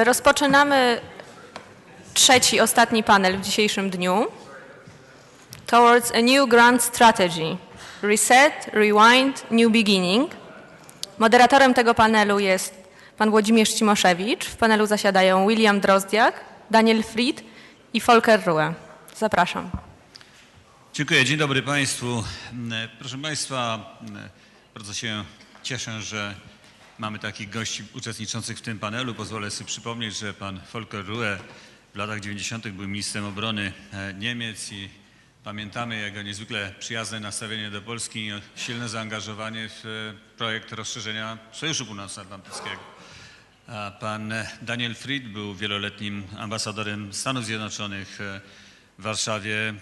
Rozpoczynamy trzeci, ostatni panel w dzisiejszym dniu. Towards a New Grand Strategy. Reset, Rewind, New Beginning. Moderatorem tego panelu jest pan Włodzimierz Cimoszewicz. W panelu zasiadają Drozdiak, Daniel Fried i Volker Rühe. Zapraszam. Dziękuję. Dzień dobry Państwu. Proszę Państwa, bardzo się cieszę, że mamy takich gości uczestniczących w tym panelu. Pozwolę sobie przypomnieć, że pan Volker Rühe w latach 90. był ministrem obrony Niemiec i pamiętamy jego niezwykle przyjazne nastawienie do Polski i silne zaangażowanie w projekt rozszerzenia Sojuszu Północnoatlantyckiego. Pan Daniel Fried był wieloletnim ambasadorem Stanów Zjednoczonych w Warszawie,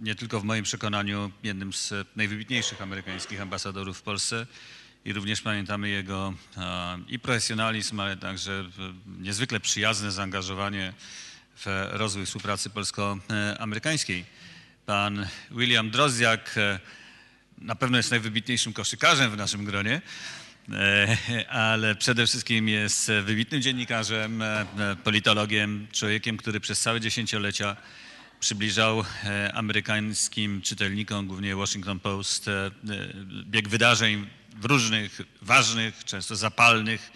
nie tylko w moim przekonaniu jednym z najwybitniejszych amerykańskich ambasadorów w Polsce i również pamiętamy jego i profesjonalizm, ale także niezwykle przyjazne zaangażowanie w rozwój współpracy polsko-amerykańskiej. Pan Drozdiak na pewno jest najwybitniejszym koszykarzem w naszym gronie, ale przede wszystkim jest wybitnym dziennikarzem, politologiem, człowiekiem, który przez całe dziesięciolecia przybliżał amerykańskim czytelnikom, głównie Washington Post, bieg wydarzeń w różnych ważnych, często zapalnych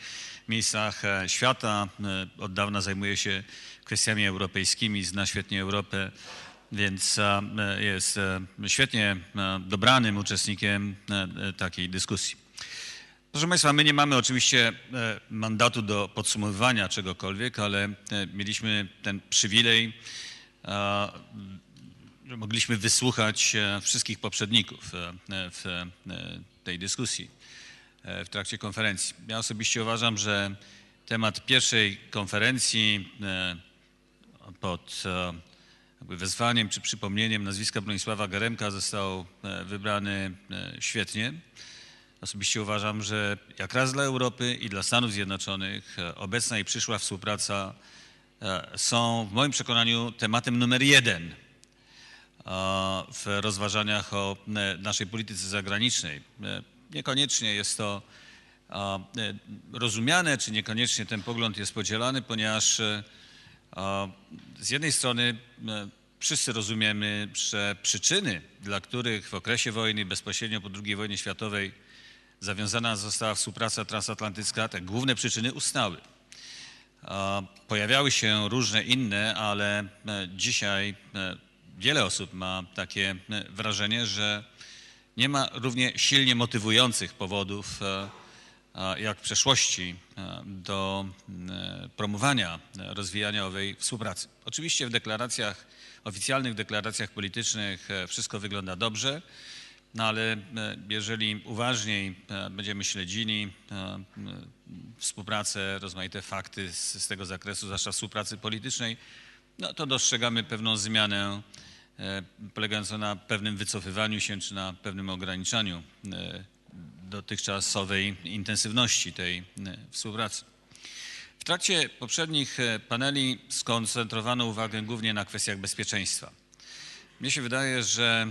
miejscach świata. Od dawna zajmuje się kwestiami europejskimi, zna świetnie Europę, więc jest świetnie dobranym uczestnikiem takiej dyskusji. Proszę Państwa, my nie mamy oczywiście mandatu do podsumowywania czegokolwiek, ale mieliśmy ten przywilej, że mogliśmy wysłuchać wszystkich poprzedników w tej dyskusji w trakcie konferencji. Ja osobiście uważam, że temat pierwszej konferencji pod wezwaniem czy przypomnieniem nazwiska Bronisława Geremka został wybrany świetnie. Osobiście uważam, że jak raz dla Europy i dla Stanów Zjednoczonych obecna i przyszła współpraca są w moim przekonaniu tematem numer jeden w rozważaniach o naszej polityce zagranicznej. Niekoniecznie jest to rozumiane, czy niekoniecznie ten pogląd jest podzielany, ponieważ z jednej strony wszyscy rozumiemy, że przyczyny, dla których w okresie wojny, bezpośrednio po II wojnie światowej zawiązana została współpraca transatlantycka, te główne przyczyny ustały. Pojawiały się różne inne, ale dzisiaj wiele osób ma takie wrażenie, że nie ma równie silnie motywujących powodów jak w przeszłości do promowania, rozwijania owej współpracy. Oczywiście w deklaracjach, oficjalnych deklaracjach politycznych wszystko wygląda dobrze, no ale jeżeli uważniej będziemy śledzili współpracę, rozmaite fakty z tego zakresu, zwłaszcza współpracy politycznej, no to dostrzegamy pewną zmianę polegającą na pewnym wycofywaniu się czy na pewnym ograniczaniu dotychczasowej intensywności tej współpracy. W trakcie poprzednich paneli skoncentrowano uwagę głównie na kwestiach bezpieczeństwa. Mnie się wydaje, że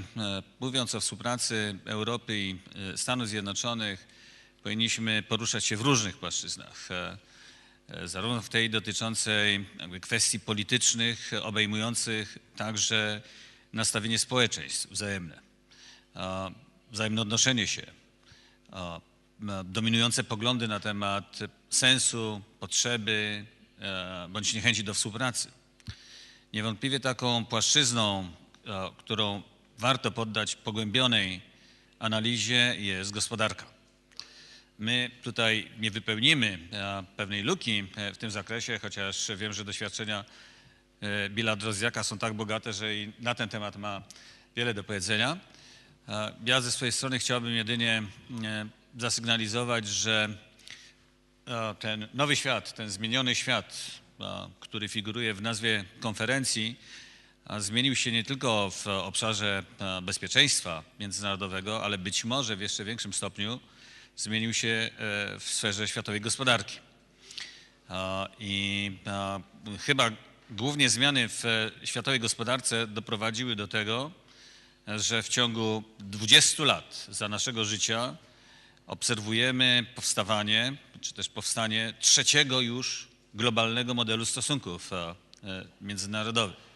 mówiąc o współpracy Europy i Stanów Zjednoczonych, powinniśmy poruszać się w różnych płaszczyznach, zarówno w tej dotyczącej kwestii politycznych, obejmujących także nastawienie społeczeństw wzajemne, wzajemne odnoszenie się, dominujące poglądy na temat sensu, potrzeby bądź niechęci do współpracy. Niewątpliwie taką płaszczyzną, którą warto poddać pogłębionej analizie, jest gospodarka. My tutaj nie wypełnimy pewnej luki w tym zakresie, chociaż wiem, że doświadczenia Drozdiaka są tak bogate, że i na ten temat ma wiele do powiedzenia. Ja ze swojej strony chciałbym jedynie zasygnalizować, że ten nowy świat, ten zmieniony świat, który figuruje w nazwie konferencji, zmienił się nie tylko w obszarze bezpieczeństwa międzynarodowego, ale być może w jeszcze większym stopniu zmienił się w sferze światowej gospodarki. I chyba głównie zmiany w światowej gospodarce doprowadziły do tego, że w ciągu 20 lat za naszego życia obserwujemy powstawanie, czy też powstanie trzeciego już globalnego modelu stosunków międzynarodowych.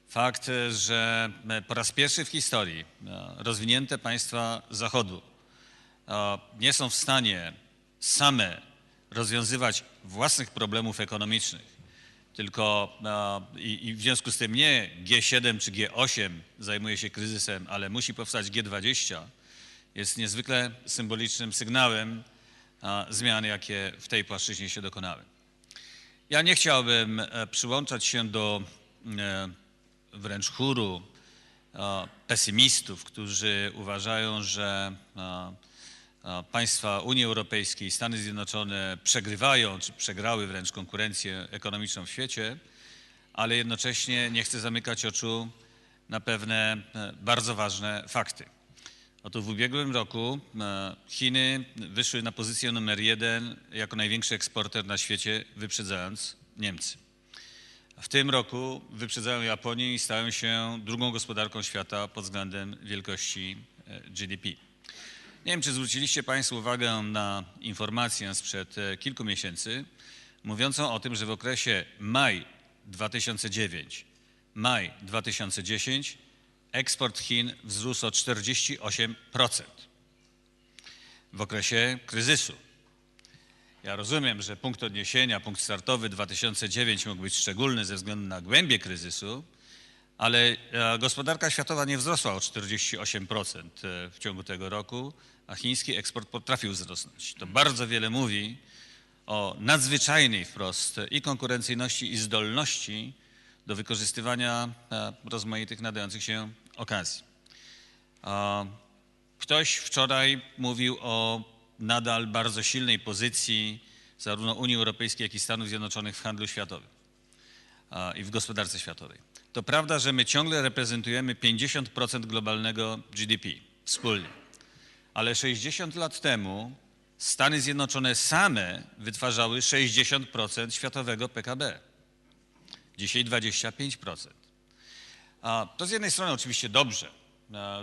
Fakt, że po raz pierwszy w historii rozwinięte państwa Zachodu nie są w stanie same rozwiązywać własnych problemów ekonomicznych, tylko i w związku z tym nie G7 czy G8 zajmuje się kryzysem, ale musi powstać G20, jest niezwykle symbolicznym sygnałem zmian, jakie w tej płaszczyźnie się dokonały. Ja nie chciałbym przyłączać się do wręcz chóru pesymistów, którzy uważają, że państwa Unii Europejskiej, Stany Zjednoczone przegrywają, czy przegrały wręcz konkurencję ekonomiczną w świecie, ale jednocześnie nie chcę zamykać oczu na pewne bardzo ważne fakty. Otóż w ubiegłym roku Chiny wyszły na pozycję numer 1 jako największy eksporter na świecie, wyprzedzając Niemcy. W tym roku wyprzedzają Japonię i stają się drugą gospodarką świata pod względem wielkości GDP. Nie wiem, czy zwróciliście Państwo uwagę na informację sprzed kilku miesięcy mówiącą o tym, że w okresie maj 2009, maj 2010 eksport Chin wzrósł o 48% w okresie kryzysu. Ja rozumiem, że punkt odniesienia, punkt startowy 2009 mógł być szczególny ze względu na głębię kryzysu, ale gospodarka światowa nie wzrosła o 48% w ciągu tego roku, a chiński eksport potrafił wzrosnąć. To bardzo wiele mówi o nadzwyczajnej wprost i konkurencyjności, i zdolności do wykorzystywania rozmaitych nadających się okazji. Ktoś wczoraj mówił o nadal bardzo silnej pozycji zarówno Unii Europejskiej, jak i Stanów Zjednoczonych w handlu światowym i w gospodarce światowej. To prawda, że my ciągle reprezentujemy 50% globalnego GDP wspólnie, ale 60 lat temu Stany Zjednoczone same wytwarzały 60% światowego PKB. Dzisiaj 25%. To z jednej strony oczywiście dobrze,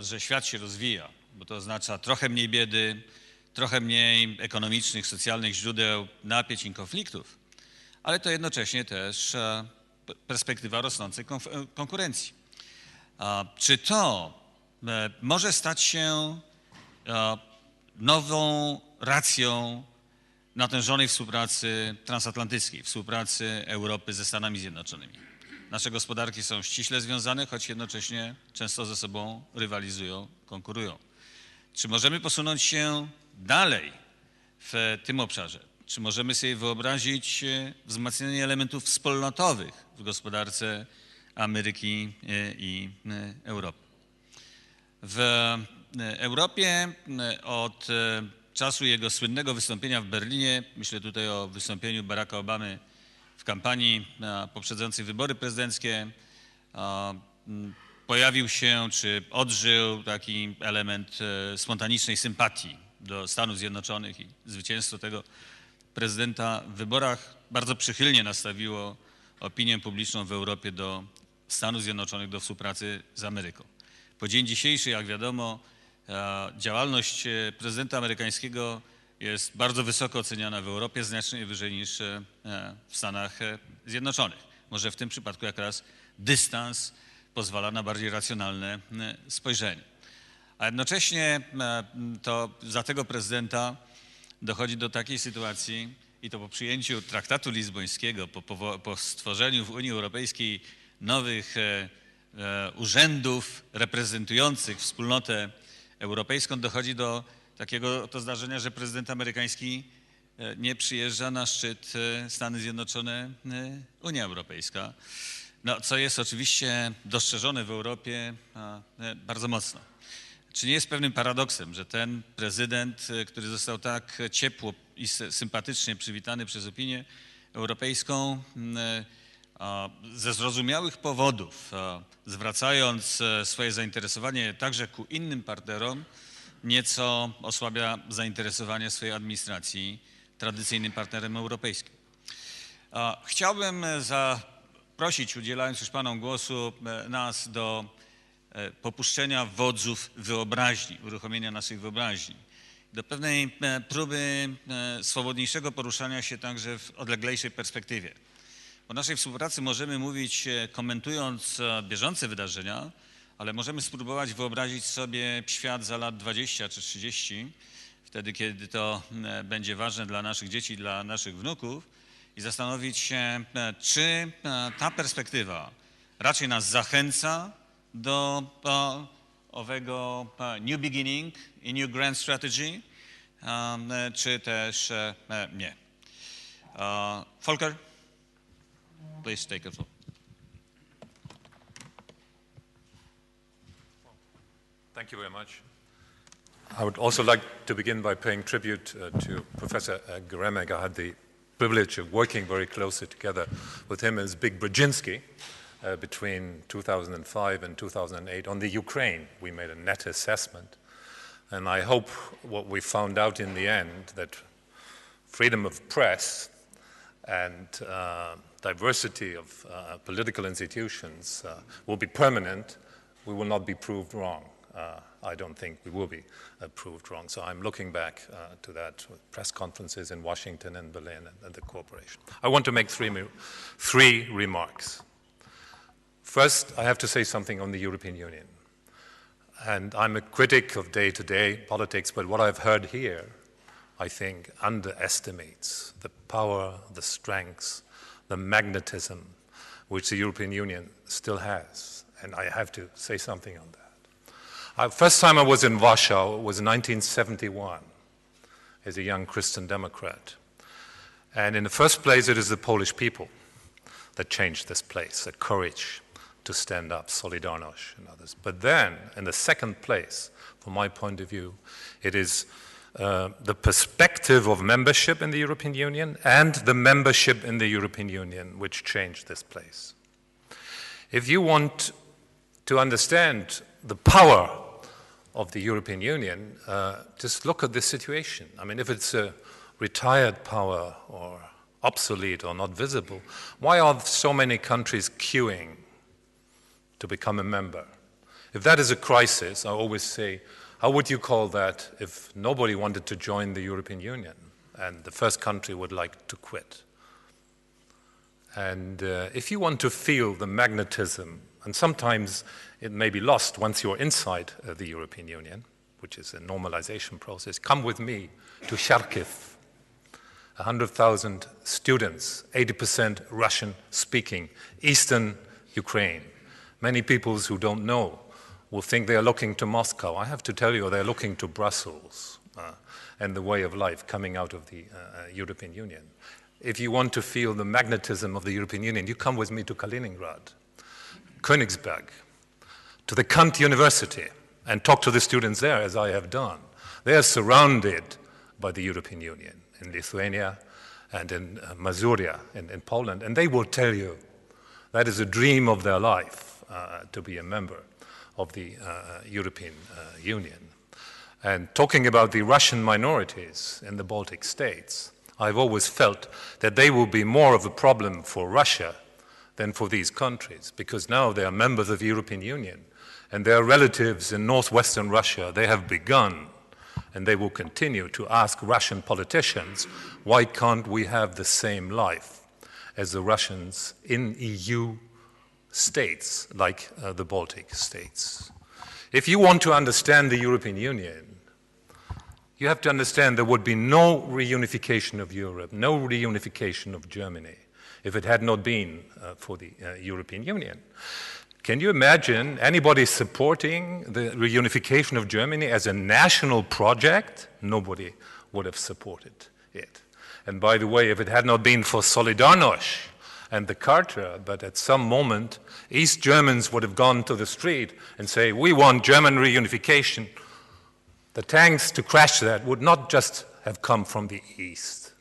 że świat się rozwija, bo to oznacza trochę mniej biedy, trochę mniej ekonomicznych, socjalnych źródeł napięć i konfliktów, ale to jednocześnie też perspektywa rosnącej konkurencji. Czy to może stać się nową racją natężonej współpracy transatlantyckiej, współpracy Europy ze Stanami Zjednoczonymi? Nasze gospodarki są ściśle związane, choć jednocześnie często ze sobą rywalizują, konkurują. Czy możemy posunąć się dalej w tym obszarze? Czy możemy sobie wyobrazić wzmacnianie elementów wspólnotowych w gospodarce Ameryki i Europy? W Europie od czasu jego słynnego wystąpienia w Berlinie, myślę tutaj o wystąpieniu Baracka Obamy w kampanii poprzedzającej wybory prezydenckie, pojawił się czy odżył taki element spontanicznej sympatii do Stanów Zjednoczonych i zwycięstwo tego prezydenta w wyborach bardzo przychylnie nastawiło opinię publiczną w Europie do Stanów Zjednoczonych, do współpracy z Ameryką. Po dzień dzisiejszy, jak wiadomo, działalność prezydenta amerykańskiego jest bardzo wysoko oceniana w Europie, znacznie wyżej niż w Stanach Zjednoczonych. Może w tym przypadku jak raz dystans pozwala na bardziej racjonalne spojrzenie. A jednocześnie to za tego prezydenta dochodzi do takiej sytuacji i to po przyjęciu traktatu lizbońskiego, po stworzeniu w Unii Europejskiej nowych urzędów reprezentujących wspólnotę europejską, dochodzi do takiego oto zdarzenia, że prezydent amerykański nie przyjeżdża na szczyt Stany Zjednoczone, Unia Europejska, no, co jest oczywiście dostrzeżone w Europie bardzo mocno. Czy nie jest pewnym paradoksem, że ten prezydent, który został tak ciepło i sympatycznie przywitany przez opinię europejską, ze zrozumiałych powodów, zwracając swoje zainteresowanie także ku innym partnerom, nieco osłabia zainteresowanie swojej administracji tradycyjnym partnerem europejskim. Chciałbym zaprosić, udzielając już Panom głosu, nas do popuszczenia wodzów wyobraźni, uruchomienia naszej wyobraźni. do pewnej próby swobodniejszego poruszania się także w odleglejszej perspektywie. O naszej współpracy możemy mówić, komentując bieżące wydarzenia, ale możemy spróbować wyobrazić sobie świat za lat 20 czy 30, wtedy, kiedy to będzie ważne dla naszych dzieci, dla naszych wnuków i zastanowić się, czy ta perspektywa raczej nas zachęca do owego new beginning i new grand strategy, czy też nie. Volker, please take a floor. Thank you very much. I would also like to begin by paying tribute to Professor Geremek. I had the privilege of working very closely together with him as Big Brzezinski between 2005 and 2008. On the Ukraine, we made a net assessment. And I hope what we found out in the end, that freedom of press and diversity of political institutions will be permanent. We will not be proved wrong. I don't think we will be proved wrong. So I'm looking back to that with press conferences in Washington and Berlin and the cooperation. I want to make three remarks. First, I have to say something on the European Union. And I'm a critic of day-to-day politics, but what I've heard here, I think, underestimates the power, the strengths, the magnetism which the European Union still has. And I have to say something on that. First time I was in Warsaw was 1971 as a young Christian Democrat. And in the first place, it is the Polish people that changed this place, the courage to stand up, Solidarność and others. But then, in the second place, from my point of view, it is the perspective of membership in the European Union and the membership in the European Union which changed this place. If you want to understand the power of the European Union, just look at this situation. I mean, if it's a retired power or obsolete or not visible, why are so many countries queuing to become a member? If that is a crisis, I always say, how would you call that if nobody wanted to join the European Union and the first country would like to quit? And if you want to feel the magnetism, and sometimes it may be lost once you're inside the European Union, which is a normalization process, come with me to Kharkiv. 100,000 students, 80% Russian-speaking, eastern Ukraine. Many people who don't know will think they are looking to Moscow. I have to tell you, they're looking to Brussels and the way of life coming out of the European Union. If you want to feel the magnetism of the European Union, you come with me to Kaliningrad, Königsberg, to the Kant University, and talk to the students there, as I have done. They are surrounded by the European Union in Lithuania and in Mazuria in Poland, and they will tell you that is a dream of their life to be a member of the European Union. And talking about the Russian minorities in the Baltic states, I've always felt that they will be more of a problem for Russia than for these countries, because now they are members of the European Union, and their relatives in northwestern Russia, they have begun, and they will continue to ask Russian politicians, why can't we have the same life as the Russians in EU states like the Baltic states? If you want to understand the European Union, you have to understand there would be no reunification of Europe, no reunification of Germany, if it had not been for the European Union. Can you imagine anybody supporting the reunification of Germany as a national project? Nobody would have supported it. And by the way, if it had not been for Solidarność and the Charter, but at some moment, East Germans would have gone to the street and say, we want German reunification. The tanks to crash that would not just have come from the East.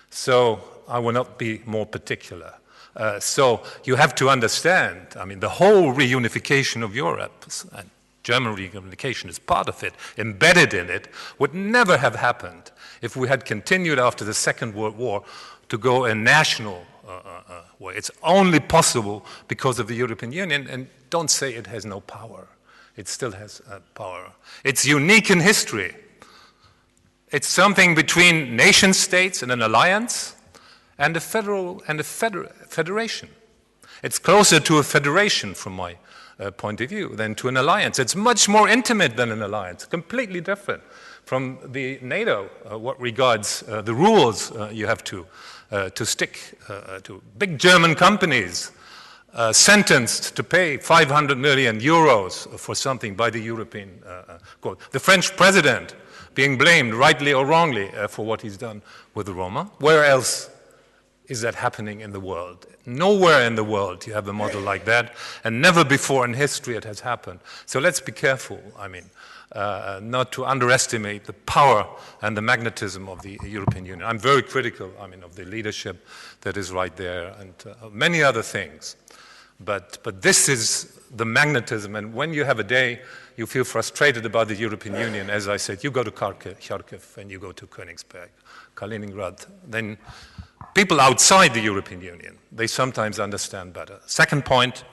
So I will not be more particular. So you have to understand, I mean, the whole reunification of Europe, and German reunification is part of it, embedded in it, would never have happened if we had continued after the Second World War to go a national way. It's only possible because of the European Union, and don't say it has no power. It still has power. It's unique in history. It's something between nation states and an alliance and a federation. It's closer to a federation from my point of view than to an alliance. It's much more intimate than an alliance, completely different from the NATO, what regards the rules you have to stick to. Big German companies sentenced to pay 500 million euros for something by the European court. The French president being blamed, rightly or wrongly, for what he's done with the Roma. Where else is that happening in the world? Nowhere in the world you have a model like that, and never before in history it has happened. So let's be careful, not to underestimate the power and the magnetism of the European Union. I'm very critical, of the leadership that is right there and many other things. But this is the magnetism, and when you have a day you feel frustrated about the European Union, as I said, you go to Kharkiv and you go to Königsberg, Kaliningrad, then people outside the European Union, they sometimes understand better. Second point,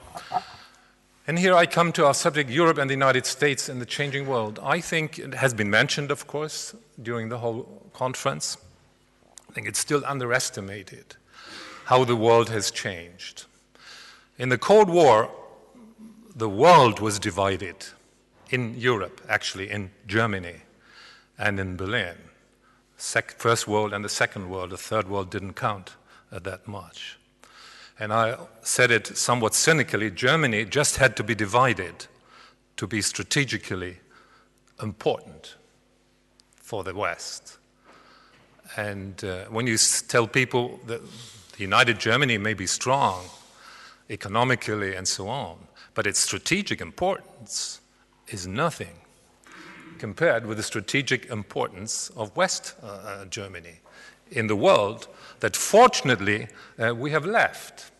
and here I come to our subject, Europe and the United States in the changing world. I think it has been mentioned, of course, during the whole conference. I think it's still underestimated how the world has changed. In the Cold War, the world was divided in Europe, actually in Germany and in Berlin. First world and the second world, the third world didn't count that much. And I said it somewhat cynically, Germany just had to be divided to be strategically important for the West. And when you tell people that the United Germany may be strong economically and so on, but its strategic importance is nothing compared with the strategic importance of West Germany in the world that fortunately we have left.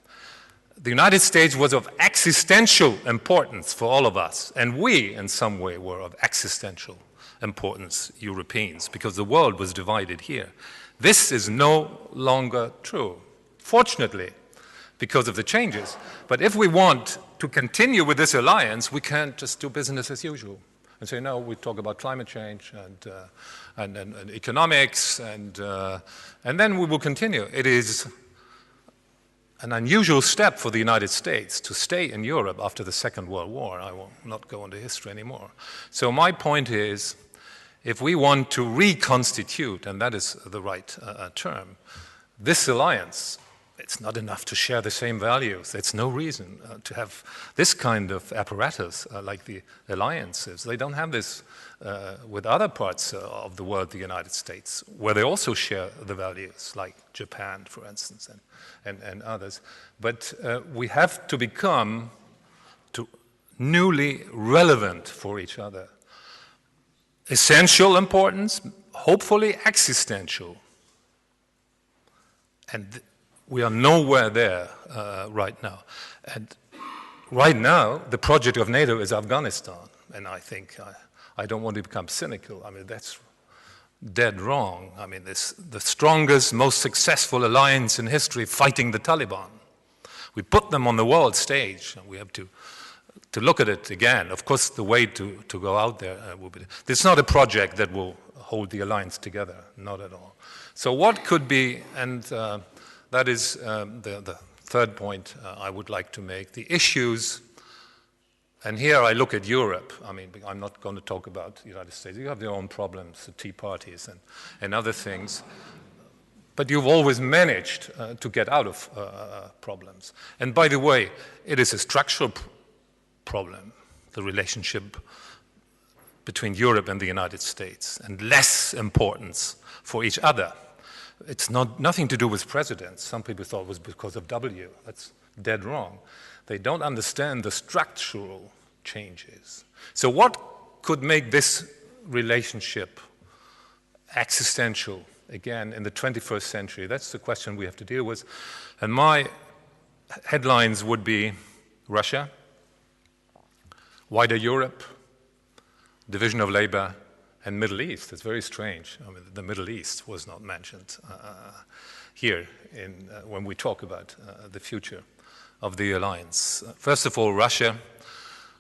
The United States was of existential importance for all of us, and we in some way were of existential importance, Europeans, because the world was divided here. This is no longer true, fortunately, because of the changes. But if we want to continue with this alliance, we can't just do business as usual and say, no, we talk about climate change and economics, and then we will continue. It is an unusual step for the United States to stay in Europe after the Second World War. I will not go into history anymore. So my point is, if we want to reconstitute, and that is the right term, this alliance, it's not enough to share the same values. There's no reason to have this kind of apparatus like the alliances. They don't have this with other parts of the world, the United States, where they also share the values, like Japan, for instance, and others. But we have to become newly relevant for each other. Essential importance, hopefully existential. And we are nowhere there right now. And right now, the project of NATO is Afghanistan. And I think, I don't want to become cynical. That's dead wrong. The strongest, most successful alliance in history fighting the Taliban. We put them on the world stage, and we have to look at it again. Of course, the way to go out there will be... This is not a project that will hold the alliance together, not at all. So what could be, and that is the third point I would like to make, the issues, and here I look at Europe. I'm not going to talk about the United States. You have your own problems, the tea parties and other things. But you've always managed to get out of problems. And by the way, it is a structural problem, the relationship between Europe and the United States, and less importance for each other. It's nothing to do with presidents. Some people thought it was because of W. That's dead wrong. They don't understand the structural changes. So what could make this relationship existential again in the 21st century? That's the question we have to deal with. And my headlines would be Russia, wider Europe, division of labor, and Middle East. It's very strange. The Middle East was not mentioned here when we talk about the future of the alliance. First of all, Russia.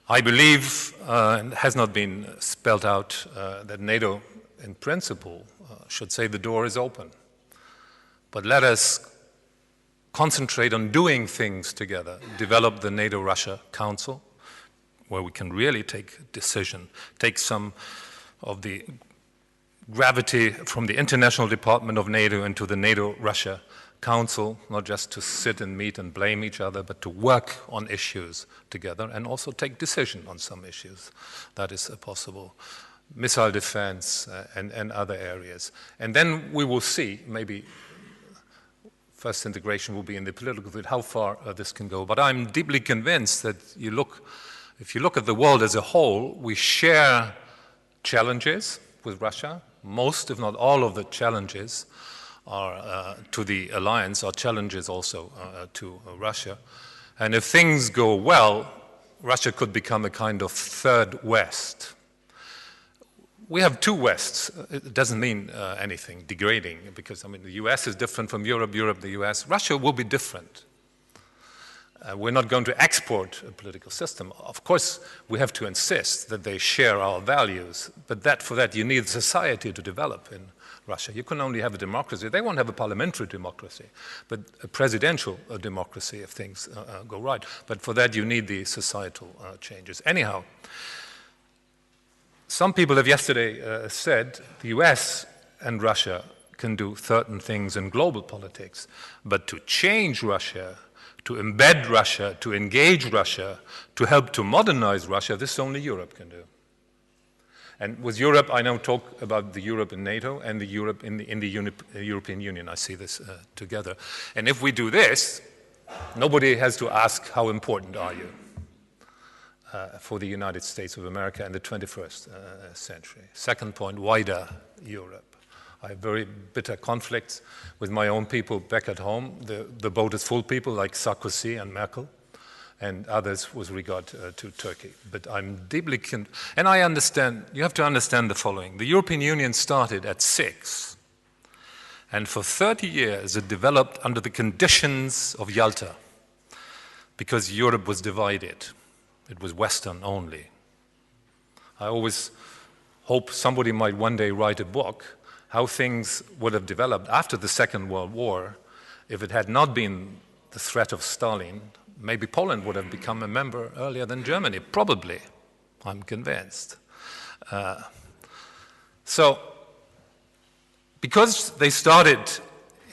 I believe, and it has not been spelled out, that NATO in principle, should say the door is open. But let us concentrate on doing things together, develop the NATO-Russia Council, where we can really take a decision, take some of the gravity from the International Department of NATO into the NATO-Russia Council, not just to sit and meet and blame each other, but to work on issues together and also take decision on some issues. That is possible. Missile defense and other areas. And then we will see, maybe first integration will be in the political field, how far this can go. But I'm deeply convinced that if you look at the world as a whole, we share challenges with Russia. Most, if not all, of the challenges are to the alliance are challenges also to Russia. And if things go well, Russia could become a kind of third West. We have two Wests. It doesn't mean anything degrading, because I mean the US is different from Europe, Europe, the US. Russia will be different. We're not going to export a political system. Of course, we have to insist that they share our values, but for that you need society to develop in Russia. You can only have a democracy. They won't have a parliamentary democracy, but a presidential democracy if things go right. But for that you need the societal changes. Anyhow, some people have yesterday said the US and Russia can do certain things in global politics, but to change Russia, to embed Russia, to engage Russia, to help to modernize Russia, this only Europe can do. And with Europe, I now talk about the Europe in NATO and the Europe in the European Union. I see this together. And if we do this, nobody has to ask how important are you for the United States of America in the 21st century. Second point, wider Europe. I have very bitter conflicts with my own people back at home. The boat is full of people like Sarkozy and Merkel and others with regard to Turkey. But I'm deeply and I understand, you have to understand the following. The European Union started at 6, and for 30 years it developed under the conditions of Yalta, because Europe was divided. It was Western only. I always hope somebody might one day write a book how things would have developed after the Second World War if it had not been the threat of Stalin. Maybe Poland would have become a member earlier than Germany, probably, I'm convinced. So, because they started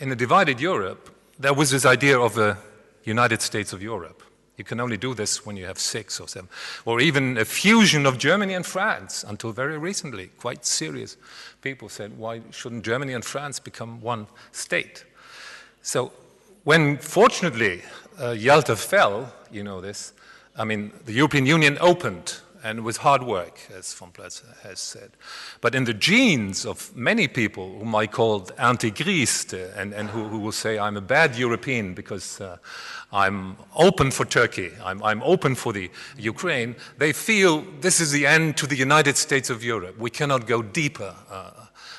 in a divided Europe, there was this idea of a United States of Europe. You can only do this when you have 6 or 7, or even a fusion of Germany and France. Until very recently, quite serious people said, why shouldn't Germany and France become one state? So when, fortunately, Yalta fell, you know this, I mean, the European Union opened, and with hard work, as von Platz has said. But in the genes of many people whom I called anti-Christ, and who will say I'm a bad European because I'm open for Turkey, I'm open for the Ukraine, they feel this is the end to the United States of Europe. We cannot go deeper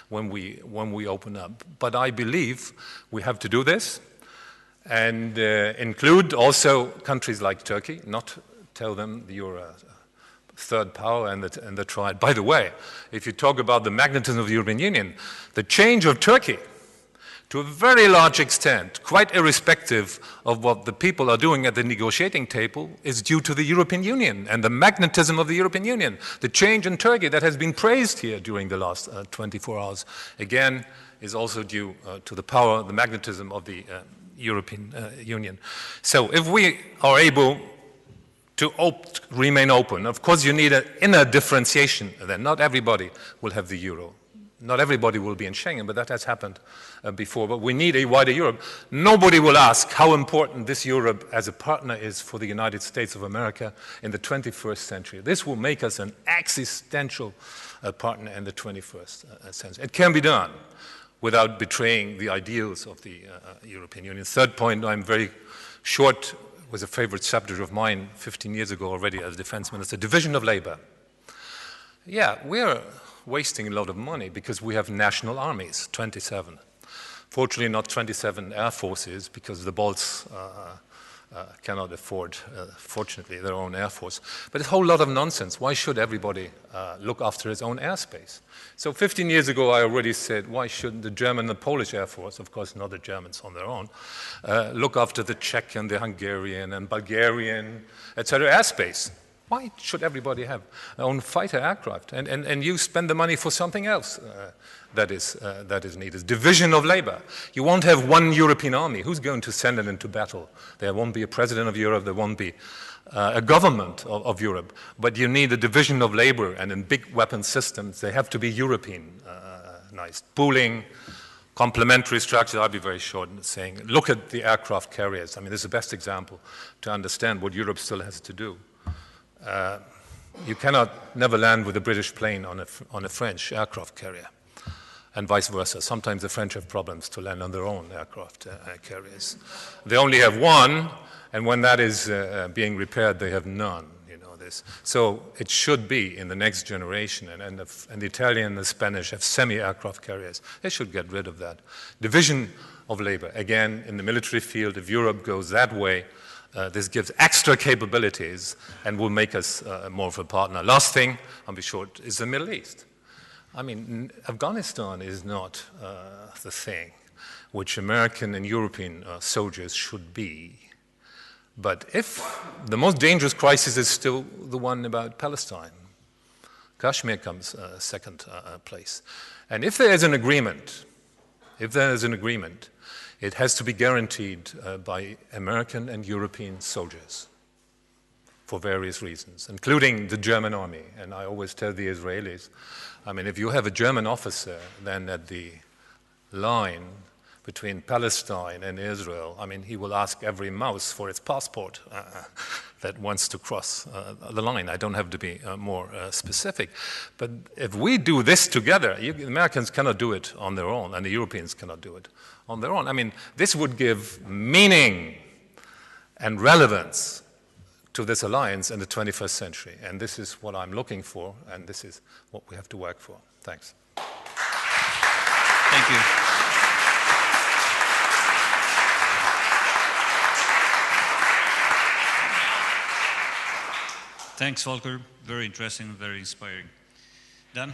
when we open up. But I believe we have to do this and include also countries like Turkey, not tell them you're a third power and the triad. By the way, if you talk about the magnetism of the European Union, the change of Turkey, to a very large extent, quite irrespective of what the people are doing at the negotiating table, is due to the European Union and the magnetism of the European Union. The change in Turkey that has been praised here during the last 24 hours, again, is also due to the power, the magnetism of the European Union. So if we are able to remain open. Of course, you need an inner differentiation then. Not everybody will have the euro. Not everybody will be in Schengen, but that has happened before. But we need a wider Europe. Nobody will ask how important this Europe as a partner is for the United States of America in the 21st century. This will make us an existential partner in the 21st century. It can be done without betraying the ideals of the European Union. Third point, I'm very short, was a favorite subject of mine 15 years ago already as defense minister, division of labor. Yeah, we're wasting a lot of money because we have national armies, 27. Fortunately, not 27 air forces because the bolts cannot afford, fortunately, their own air force. But it's a whole lot of nonsense. Why should everybody look after his own airspace? So 15 years ago, I already said, why shouldn't the German and the Polish Air Force, of course not the Germans on their own, look after the Czech and the Hungarian and Bulgarian, etc. airspace? Why should everybody have their own fighter aircraft? And you spend the money for something else that is needed. Division of labor. You won't have one European army. Who's going to send it into battle? There won't be a president of Europe. There won't be a government of Europe. But you need a division of labor, and in big weapon systems, they have to be Europeanized. Pooling, complementary structures. I'll be very short in saying, look at the aircraft carriers. I mean, this is the best example to understand what Europe still has to do. You cannot never land with a British plane on a French aircraft carrier, and vice versa. Sometimes the French have problems to land on their own aircraft carriers. They only have one, and when that is being repaired, they have none. You know this. So it should be in the next generation, and the Italian and the Spanish have semi-aircraft carriers. They should get rid of that. Division of labor. Again, in the military field, if Europe goes that way, this gives extra capabilities and will make us more of a partner. Last thing, I'll be short, is the Middle East. I mean, Afghanistan is not the thing which American and European soldiers should be. But if the most dangerous crisis is still the one about Palestine, Kashmir comes second place. And if there is an agreement, it has to be guaranteed by American and European soldiers for various reasons, including the German army. And I always tell the Israelis, I mean, if you have a German officer then at the line between Palestine and Israel, I mean, he will ask every mouse for its passport that wants to cross the line. I don't have to be more specific. But if we do this together, the Americans cannot do it on their own, and the Europeans cannot do it on their own. I mean, this would give meaning and relevance to this alliance in the 21st century. And this is what I'm looking for, and this is what we have to work for. Thanks. Thank you. Thanks, Volker. Very interesting, very inspiring. Dan?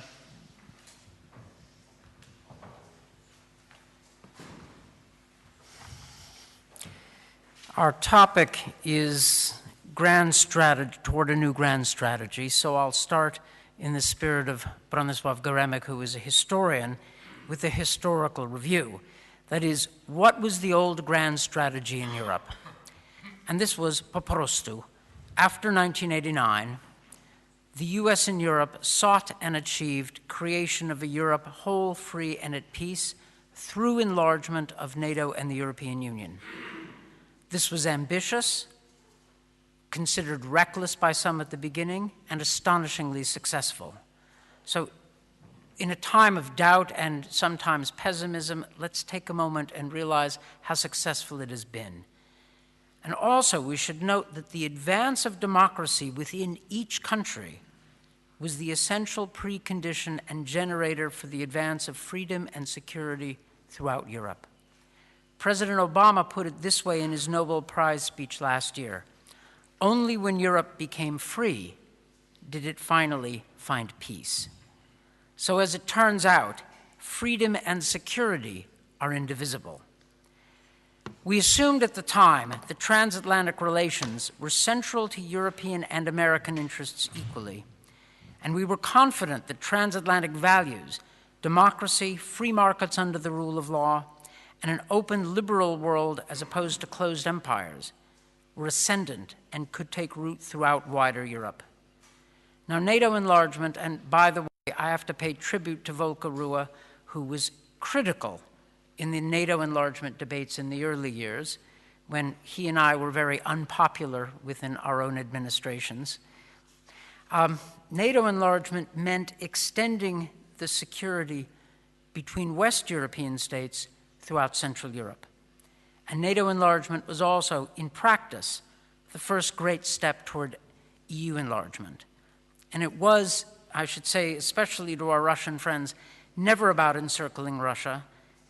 Our topic is grand strategy, toward a new grand strategy. So I'll start in the spirit of Bronisław Geremek, who is a historian, with a historical review. That is, what was the old grand strategy in Europe? And this was po prostu. After 1989, the US and Europe sought and achieved creation of a Europe whole, free, and at peace through enlargement of NATO and the European Union. This was ambitious, considered reckless by some at the beginning, and astonishingly successful. So in a time of doubt and sometimes pessimism, let's take a moment and realize how successful it has been. And also, we should note that the advance of democracy within each country was the essential precondition and generator for the advance of freedom and security throughout Europe. President Obama put it this way in his Nobel Prize speech last year: only when Europe became free did it finally find peace. So as it turns out, freedom and security are indivisible. We assumed at the time that transatlantic relations were central to European and American interests equally, and we were confident that transatlantic values, democracy, free markets under the rule of law, and an open liberal world as opposed to closed empires, were ascendant and could take root throughout wider Europe. Now, NATO enlargement, and by the way, I have to pay tribute to Volker Rühe, who was critical in the NATO enlargement debates in the early years, when he and I were very unpopular within our own administrations. NATO enlargement meant extending the security between West European states throughout Central Europe. And NATO enlargement was also, in practice, the first great step toward EU enlargement. And it was, I should say, especially to our Russian friends, never about encircling Russia.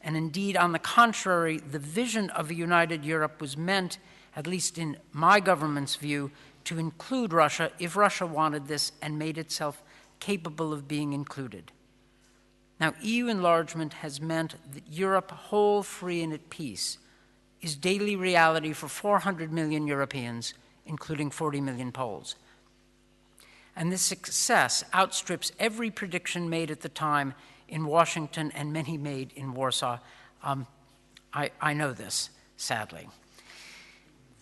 And indeed, on the contrary, the vision of a united Europe was meant at least in my government's view, to include Russia if Russia wanted this and made itself capable of being included. Now, EU enlargement has meant that Europe, whole, free, and at peace, is daily reality for 400 million Europeans, including 40 million Poles. And this success outstrips every prediction made at the time in Washington and many made in Warsaw. I know this, sadly.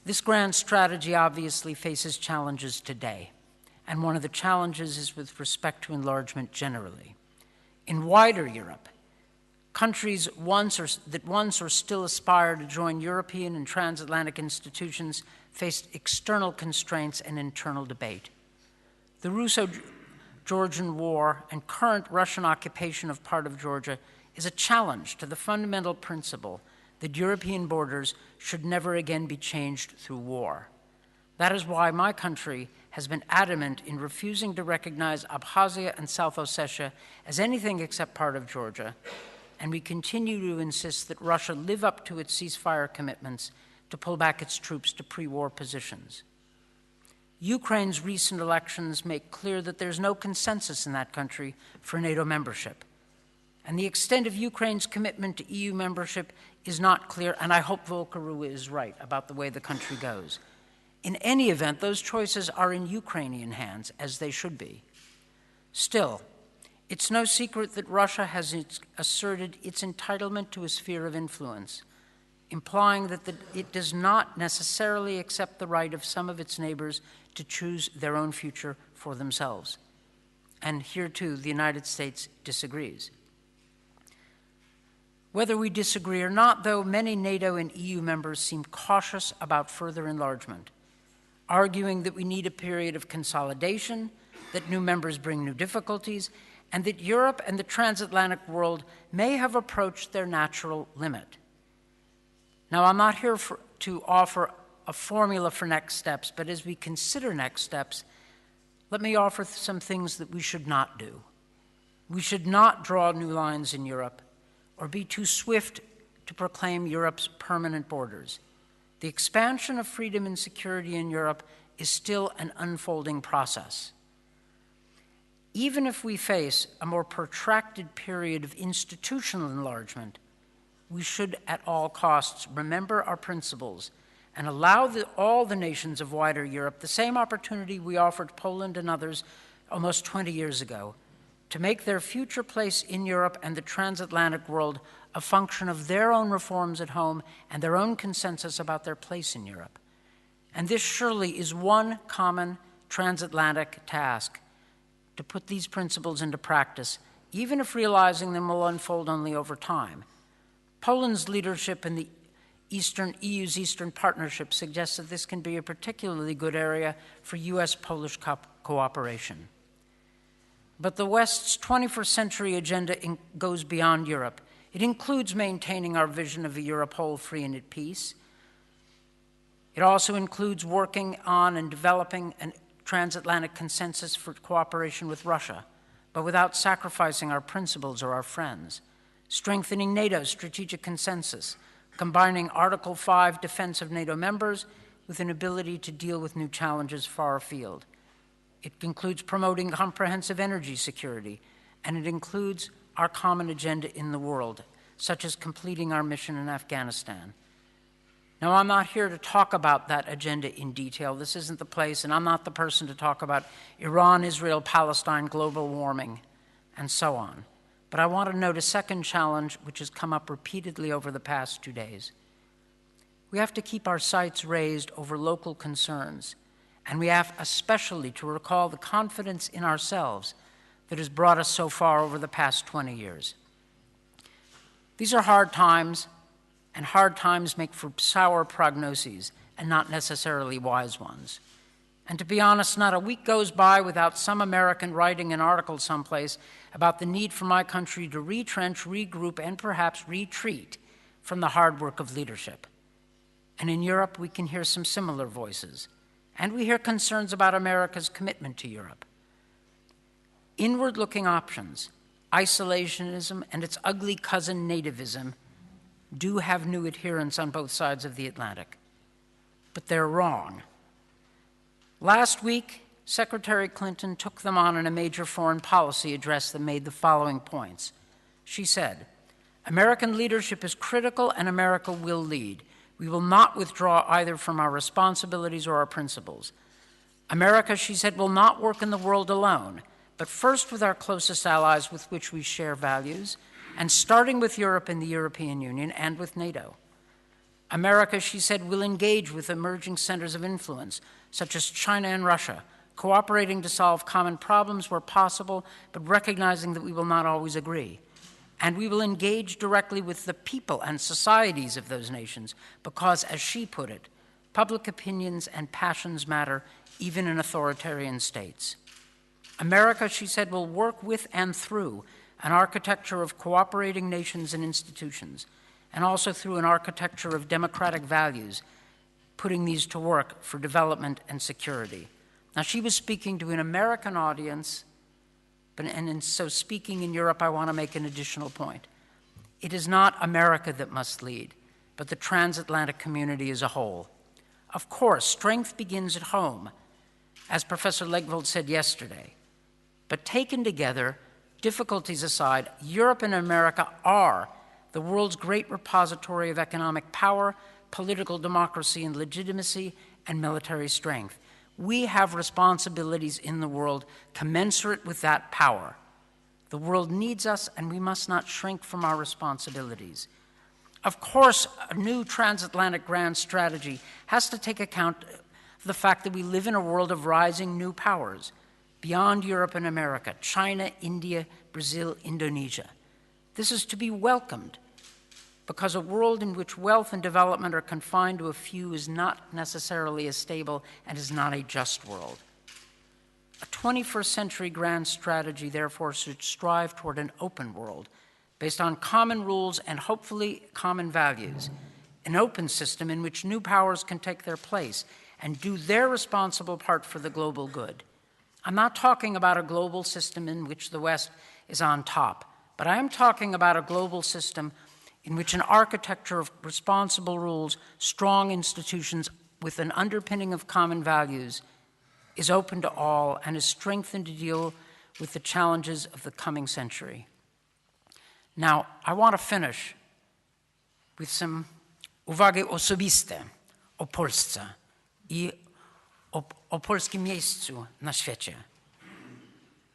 This grand strategy obviously faces challenges today, and one of the challenges is with respect to enlargement generally. In wider Europe, countries that once or still aspire to join European and transatlantic institutions faced external constraints and internal debate. The Russo-Georgian War and current Russian occupation of part of Georgia is a challenge to the fundamental principle that European borders should never again be changed through war. That is why my country has been adamant in refusing to recognize Abkhazia and South Ossetia as anything except part of Georgia, and we continue to insist that Russia live up to its ceasefire commitments to pull back its troops to pre-war positions. Ukraine's recent elections make clear that there's no consensus in that country for NATO membership. And the extent of Ukraine's commitment to EU membership is not clear, and I hope Volker Rühe is right about the way the country goes. In any event, those choices are in Ukrainian hands, as they should be. Still, it's no secret that Russia has asserted its entitlement to a sphere of influence, implying that it does not necessarily accept the right of some of its neighbors to choose their own future for themselves. And here, too, the United States disagrees. Whether we disagree or not, though, many NATO and EU members seem cautious about further enlargement, arguing that we need a period of consolidation, that new members bring new difficulties, and that Europe and the transatlantic world may have approached their natural limit. Now, I'm not here to offer a formula for next steps, but as we consider next steps, let me offer some things that we should not do. We should not draw new lines in Europe or be too swift to proclaim Europe's permanent borders. The expansion of freedom and security in Europe is still an unfolding process. Even if we face a more protracted period of institutional enlargement, we should at all costs remember our principles and allow all the nations of wider Europe the same opportunity we offered Poland and others almost 20 years ago, to make their future place in Europe and the transatlantic world a function of their own reforms at home and their own consensus about their place in Europe. And this surely is one common transatlantic task, to put these principles into practice, even if realizing them will unfold only over time. Poland's leadership in the EU's Eastern Partnership suggests that this can be a particularly good area for US-Polish cooperation. But the West's 21st century agenda goes beyond Europe. It includes maintaining our vision of a Europe whole, free, and at peace. It also includes working on and developing a transatlantic consensus for cooperation with Russia, but without sacrificing our principles or our friends, strengthening NATO's strategic consensus, combining Article 5 defense of NATO members with an ability to deal with new challenges far afield. It includes promoting comprehensive energy security, and it includes our common agenda in the world, such as completing our mission in Afghanistan. Now, I'm not here to talk about that agenda in detail. This isn't the place, and I'm not the person to talk about Iran, Israel, Palestine, global warming, and so on. But I want to note a second challenge which has come up repeatedly over the past 2 days. We have to keep our sights raised over local concerns, and we have especially to recall the confidence in ourselves that has brought us so far over the past 20 years. These are hard times, and hard times make for sour prognoses and not necessarily wise ones. And to be honest, not a week goes by without some American writing an article someplace about the need for my country to retrench, regroup, and perhaps retreat from the hard work of leadership. And in Europe, we can hear some similar voices. And we hear concerns about America's commitment to Europe. Inward-looking options, isolationism and its ugly cousin nativism, do have new adherents on both sides of the Atlantic. but they're wrong. Last week, Secretary Clinton took them on in a major foreign policy address that made the following points. She said, "American leadership is critical and America will lead. We will not withdraw either from our responsibilities or our principles. America," she said, "will not work in the world alone, but first with our closest allies with which we share values, and starting with Europe and the European Union and with NATO. America," she said, "will engage with emerging centers of influence, such as China and Russia, cooperating to solve common problems where possible, but recognizing that we will not always agree. And we will engage directly with the people and societies of those nations, because, as she put it, public opinions and passions matter even in authoritarian states. America," she said, "will work with and through an architecture of cooperating nations and institutions, and also through an architecture of democratic values, putting these to work for development and security." Now, she was speaking to an American audience, and in so speaking in Europe, I want to make an additional point. It is not America that must lead, but the transatlantic community as a whole. Of course, strength begins at home, as Professor Legvold said yesterday. But taken together, difficulties aside, Europe and America are the world's great repository of economic power, political democracy and legitimacy, and military strength. We have responsibilities in the world commensurate with that power. The world needs us, and we must not shrink from our responsibilities. Of course, a new transatlantic grand strategy has to take account of the fact that we live in a world of rising new powers beyond Europe and America: China, India, Brazil, Indonesia. This is to be welcomed, because a world in which wealth and development are confined to a few is not necessarily a stable and is not a just world. A 21st century grand strategy, therefore, should strive toward an open world based on common rules and hopefully common values, an open system in which new powers can take their place and do their responsible part for the global good. I'm not talking about a global system in which the West is on top, but I am talking about a global system in which an architecture of responsible rules, strong institutions with an underpinning of common values is open to all and is strengthened to deal with the challenges of the coming century. Now, I want to finish with some uwagi osobiste o Polsce i o polskim miejscu na świecie.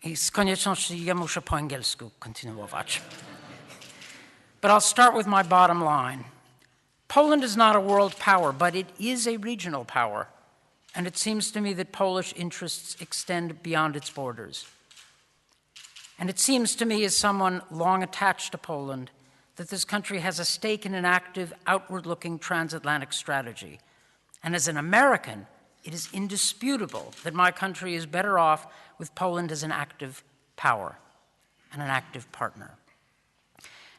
I z konieczności ja muszę po angielsku kontynuować. But I'll start with my bottom line. Poland is not a world power, but it is a regional power. And it seems to me that Polish interests extend beyond its borders. And it seems to me, as someone long attached to Poland, that this country has a stake in an active, outward-looking transatlantic strategy. And as an American, it is indisputable that my country is better off with Poland as an active power and an active partner.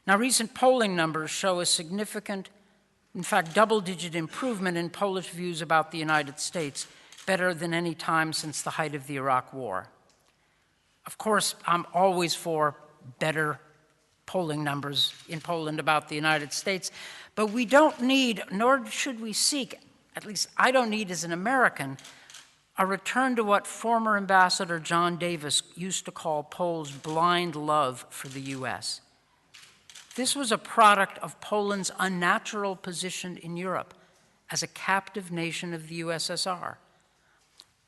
Now, recent polling numbers show a significant, in fact, double-digit improvement in Polish views about the United States, better than any time since the height of the Iraq War. Of course, I'm always for better polling numbers in Poland about the United States, but we don't need, nor should we seek, at least I don't need as an American, a return to what former Ambassador John Davis used to call Poles' blind love for the U.S. This was a product of Poland's unnatural position in Europe as a captive nation of the USSR.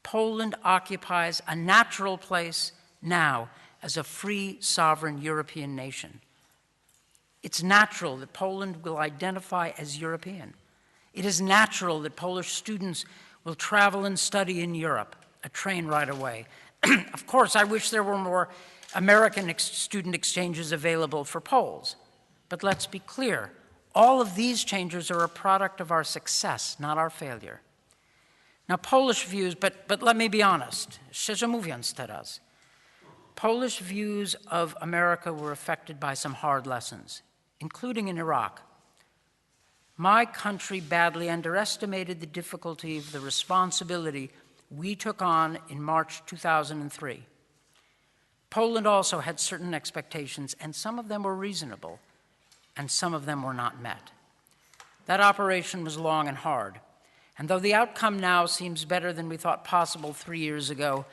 Poland occupies a natural place now as a free, sovereign European nation. It's natural that Poland will identify as European. It is natural that Polish students will travel and study in Europe, a train ride away. Of course, I wish there were more American student exchanges available for Poles. But let's be clear, all of these changes are a product of our success, not our failure. Now, Polish views, but let me be honest, szczerze mówiąc teraz, Polish views of America were affected by some hard lessons, including in Iraq. My country badly underestimated the difficulty of the responsibility we took on in March 2003. Poland also had certain expectations, and some of them were reasonable, and some of them were not met. That operation was long and hard, And though the outcome now seems better than we thought possible 3 years ago,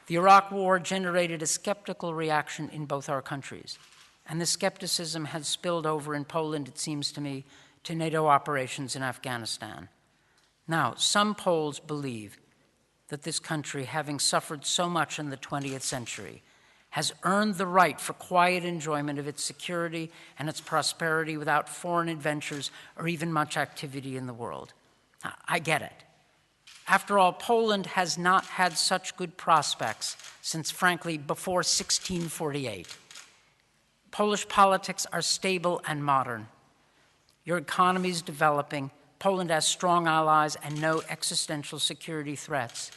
the Iraq War generated a skeptical reaction in both our countries. And this skepticism has spilled over in Poland, it seems to me, to NATO operations in Afghanistan. Now, some Poles believe that this country, having suffered so much in the 20th century, has earned the right for quiet enjoyment of its security and its prosperity without foreign adventures or even much activity in the world. I get it. After all, Poland has not had such good prospects since, frankly, before 1648. Polish politics are stable and modern. Your economy is developing. Poland has strong allies and no existential security threats.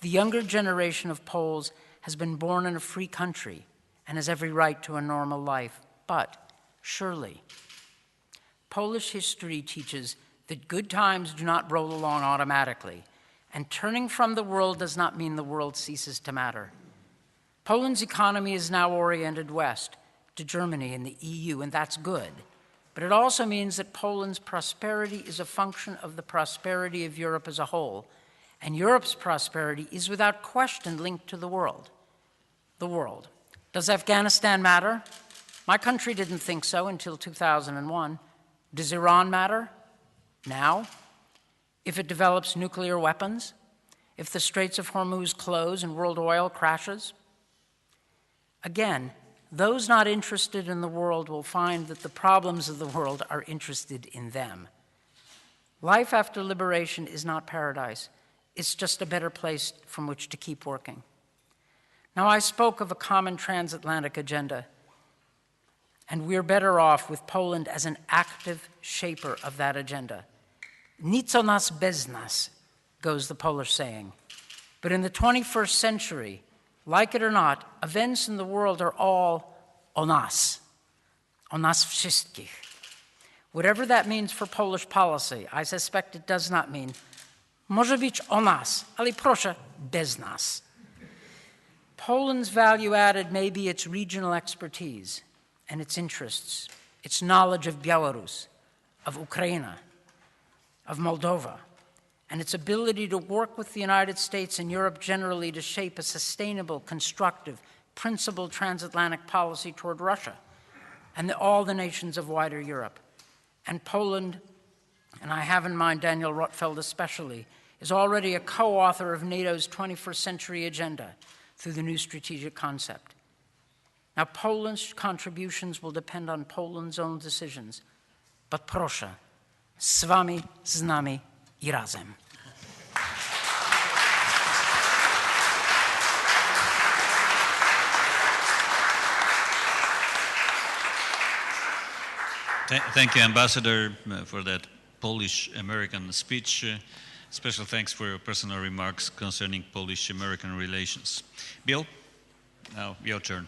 The younger generation of Poles has been born in a free country and has every right to a normal life. But surely, Polish history teaches that good times do not roll along automatically, and turning from the world does not mean the world ceases to matter. Poland's economy is now oriented west, to Germany and the EU, and that's good. But it also means that Poland's prosperity is a function of the prosperity of Europe as a whole, and Europe's prosperity is without question linked to the world. The world. Does Afghanistan matter? My country didn't think so until 2001. Does Iran matter? Now? If it develops nuclear weapons? If the Straits of Hormuz close and world oil crashes? Again, those not interested in the world will find that the problems of the world are interested in them. Life after liberation is not paradise. It's just a better place from which to keep working. Now, I spoke of a common transatlantic agenda, and we're better off with Poland as an active shaper of that agenda. Nic o nas bez nas, goes the Polish saying. But in the 21st century, like it or not, events in the world are all o nas wszystkich. Whatever that means for Polish policy, I suspect it does not mean może być o nas, ale proszę bez nas. Poland's value added may be its regional expertise and its interests, its knowledge of Belarus, of Ukraine, of Moldova, and its ability to work with the United States and Europe generally to shape a sustainable, constructive, principled transatlantic policy toward Russia and all the nations of wider Europe. And Poland, and I have in mind Daniel Rotfeld especially, is already a co-author of NATO's 21st century agenda through the new strategic concept. Now, Poland's contributions will depend on Poland's own decisions, but proszę, z wami, z nami I razem. Thank you, Ambassador, for that Polish-American speech. Special thanks for your personal remarks concerning Polish-American relations. Bill, now your turn.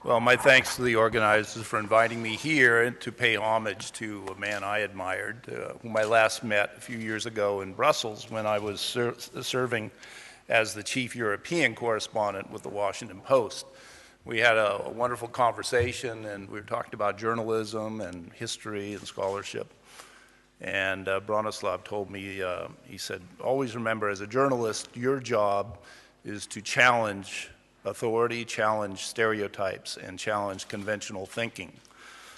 Well, my thanks to the organizers for inviting me here and to pay homage to a man I admired, whom I last met a few years ago in Brussels when I was serving as the chief European correspondent with the Washington Post. We had a wonderful conversation, and we were talking about journalism and history and scholarship. And Bronislaw told me, he said, always remember, as a journalist, your job is to challenge authority, challenge stereotypes, and challenge conventional thinking.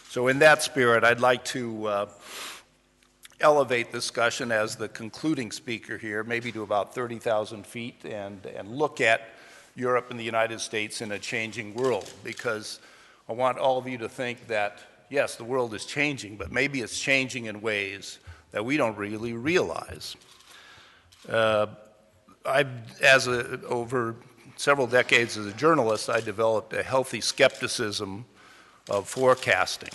So in that spirit, I'd like to elevate discussion as the concluding speaker here, maybe to about 30,000 feet, and look at Europe and the United States in a changing world, because I want all of you to think that, yes, the world is changing, but maybe it's changing in ways that we don't really realize. Over several decades as a journalist, I developed a healthy skepticism of forecasting.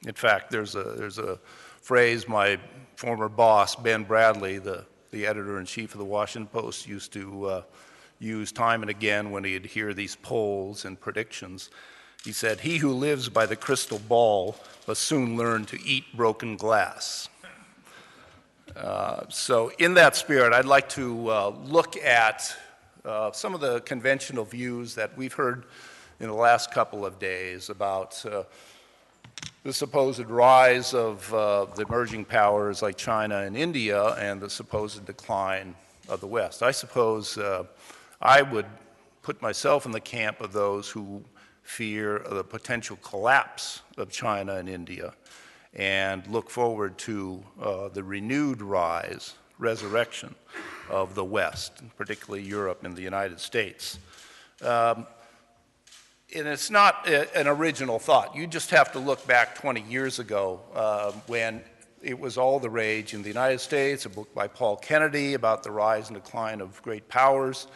In fact, there's a phrase my former boss, Ben Bradley, the editor-in-chief of the Washington Post, used to use time and again when he'd hear these polls and predictions. He said, "He who lives by the crystal ball must soon learn to eat broken glass." So in that spirit, I'd like to look at some of the conventional views that we've heard in the last couple of days about the supposed rise of the emerging powers like China and India and the supposed decline of the West. I suppose I would put myself in the camp of those who fear the potential collapse of China and India and look forward to the renewed rise, resurrection of the West, particularly Europe and the United States. And it's not an original thought. You just have to look back 20 years ago when it was all the rage in the United States, a book by Paul Kennedy about the rise and decline of great powers,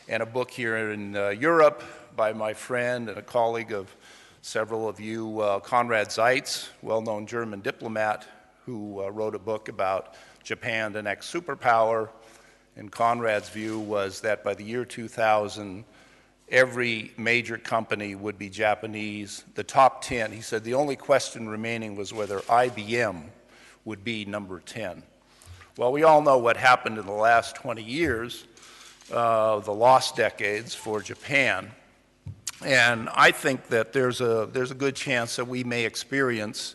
and a book here in Europe by my friend and a colleague of several of you, Konrad Zeitz, well-known German diplomat, who wrote a book about Japan, the next superpower. And Konrad's view was that by the year 2000, every major company would be Japanese. The top 10, he said the only question remaining was whether IBM would be number 10. Well, we all know what happened in the last 20 years, the lost decades for Japan. And I think that there's a good chance that we may experience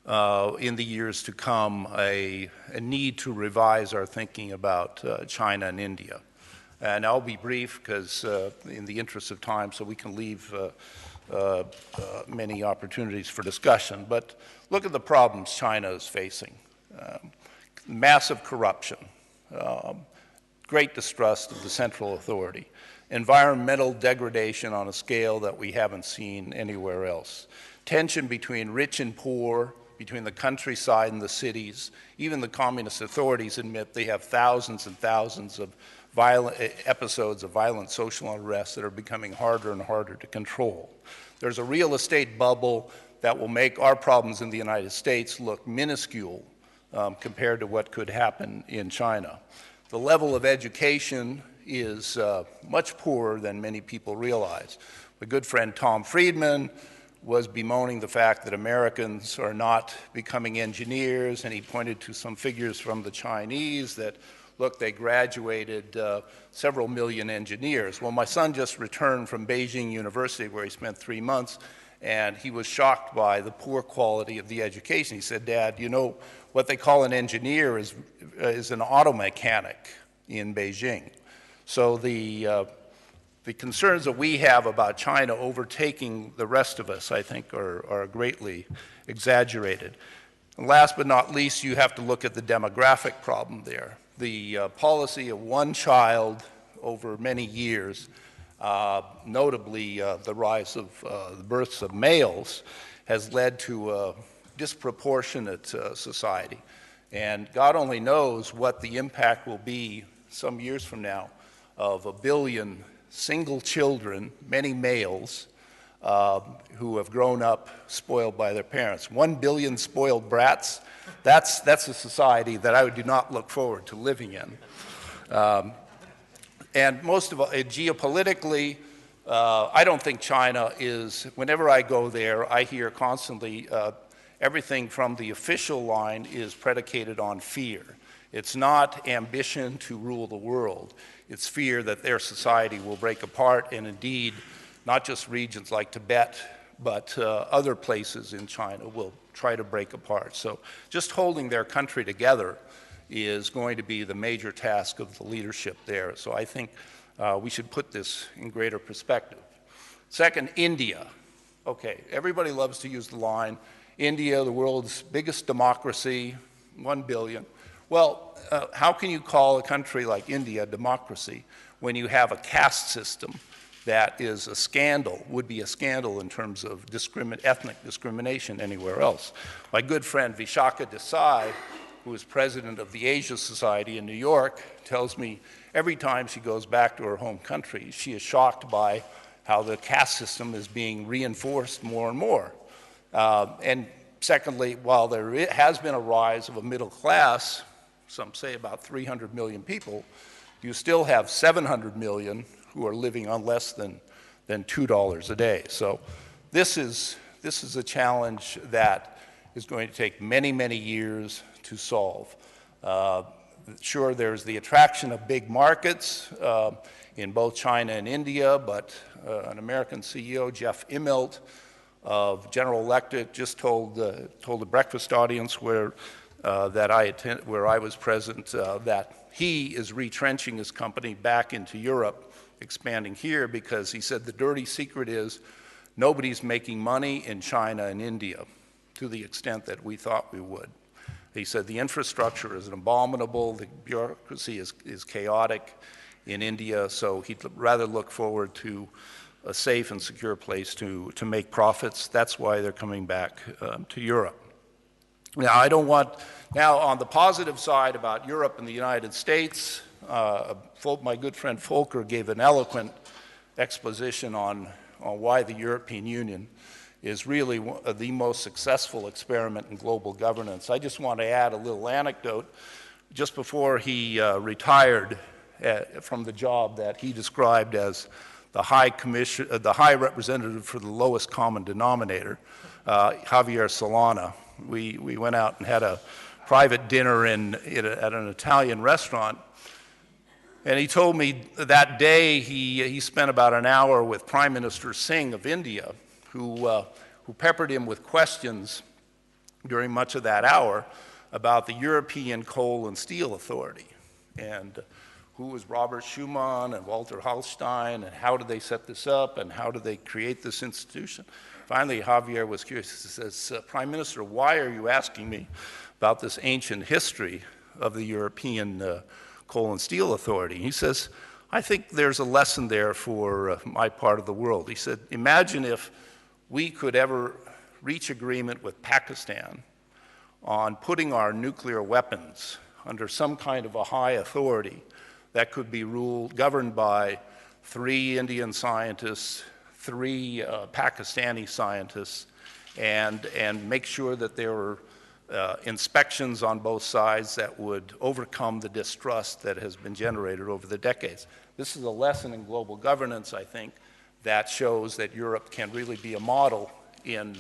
in the years to come a need to revise our thinking about China and India. And I'll be brief because in the interest of time, so we can leave many opportunities for discussion. But look at the problems China is facing. Massive corruption, great distrust of the central authority, environmental degradation on a scale that we haven't seen anywhere else, tension between rich and poor, between the countryside and the cities. Even the communist authorities admit they have thousands and thousands of violent episodes of violent social unrest that are becoming harder and harder to control. There's a real estate bubble that will make our problems in the United States look minuscule compared to what could happen in China. The level of education is much poorer than many people realize. My good friend Tom Friedman was bemoaning the fact that Americans are not becoming engineers, and he pointed to some figures from the Chinese that, look, they graduated several million engineers. Well, my son just returned from Beijing University, where he spent 3 months, and he was shocked by the poor quality of the education. He said, Dad, you know, what they call an engineer is an auto mechanic in Beijing. So the concerns that we have about China overtaking the rest of us, I think, are greatly exaggerated. And last but not least, you have to look at the demographic problem there. The policy of one child over many years, notably the rise of the births of males, has led to a disproportionate society. And God only knows what the impact will be some years from now of 1 billion single children, many males, who have grown up spoiled by their parents. 1 billion spoiled brats, that's a society that I do not look forward to living in. And most of all, geopolitically, I don't think China is, whenever I go there, I hear constantly everything from the official line is predicated on fear. It's not ambition to rule the world. It's fear that their society will break apart, and indeed, not just regions like Tibet, but other places in China will try to break apart. So just holding their country together is going to be the major task of the leadership there. So I think we should put this in greater perspective. Second, India. Okay, everybody loves to use the line, India, the world's biggest democracy, 1 billion. Well, how can you call a country like India a democracy when you have a caste system that is a scandal, would be a scandal in terms of ethnic discrimination anywhere else? My good friend Vishaka Desai, who is president of the Asia Society in New York, tells me every time she goes back to her home country, she is shocked by how the caste system is being reinforced more and more. And secondly, while there has been a rise of a middle class, some say about 300 million people, you still have 700 million who are living on less than $2 a day. So this is a challenge that is going to take many, many years to solve. Sure, there's the attraction of big markets in both China and India, but an American CEO, Jeff Immelt of General Electric, just told the breakfast audience where I was present that he is retrenching his company back into Europe, expanding here, because he said the dirty secret is nobody's making money in China and India to the extent that we thought we would. He said the infrastructure is abominable, the bureaucracy is chaotic in India, so he'd rather look forward to a safe and secure place to make profits. That's why they're coming back to Europe. Now, now on the positive side about Europe and the United States, my good friend Volker gave an eloquent exposition on why the European Union is really the most successful experiment in global governance. I just want to add a little anecdote. Just before he retired from the job that he described as the high representative for the lowest common denominator, Javier Solana, we went out and had a private dinner at an Italian restaurant. And he told me that day he spent about an hour with Prime Minister Singh of India, who peppered him with questions during much of that hour about the European Coal and Steel Authority, and who was Robert Schuman and Walter Hallstein, and how did they set this up, and how did they create this institution. Finally, Javier was curious. He says, Prime Minister, why are you asking me about this ancient history of the European Coal and Steel Authority? He says, I think there's a lesson there for my part of the world. He said, imagine if we could ever reach agreement with Pakistan on putting our nuclear weapons under some kind of a high authority that could be governed by 3 Indian scientists, 3 Pakistani scientists, and make sure that there were inspections on both sides that would overcome the distrust that has been generated over the decades. This is a lesson in global governance, I think, that shows that Europe can really be a model in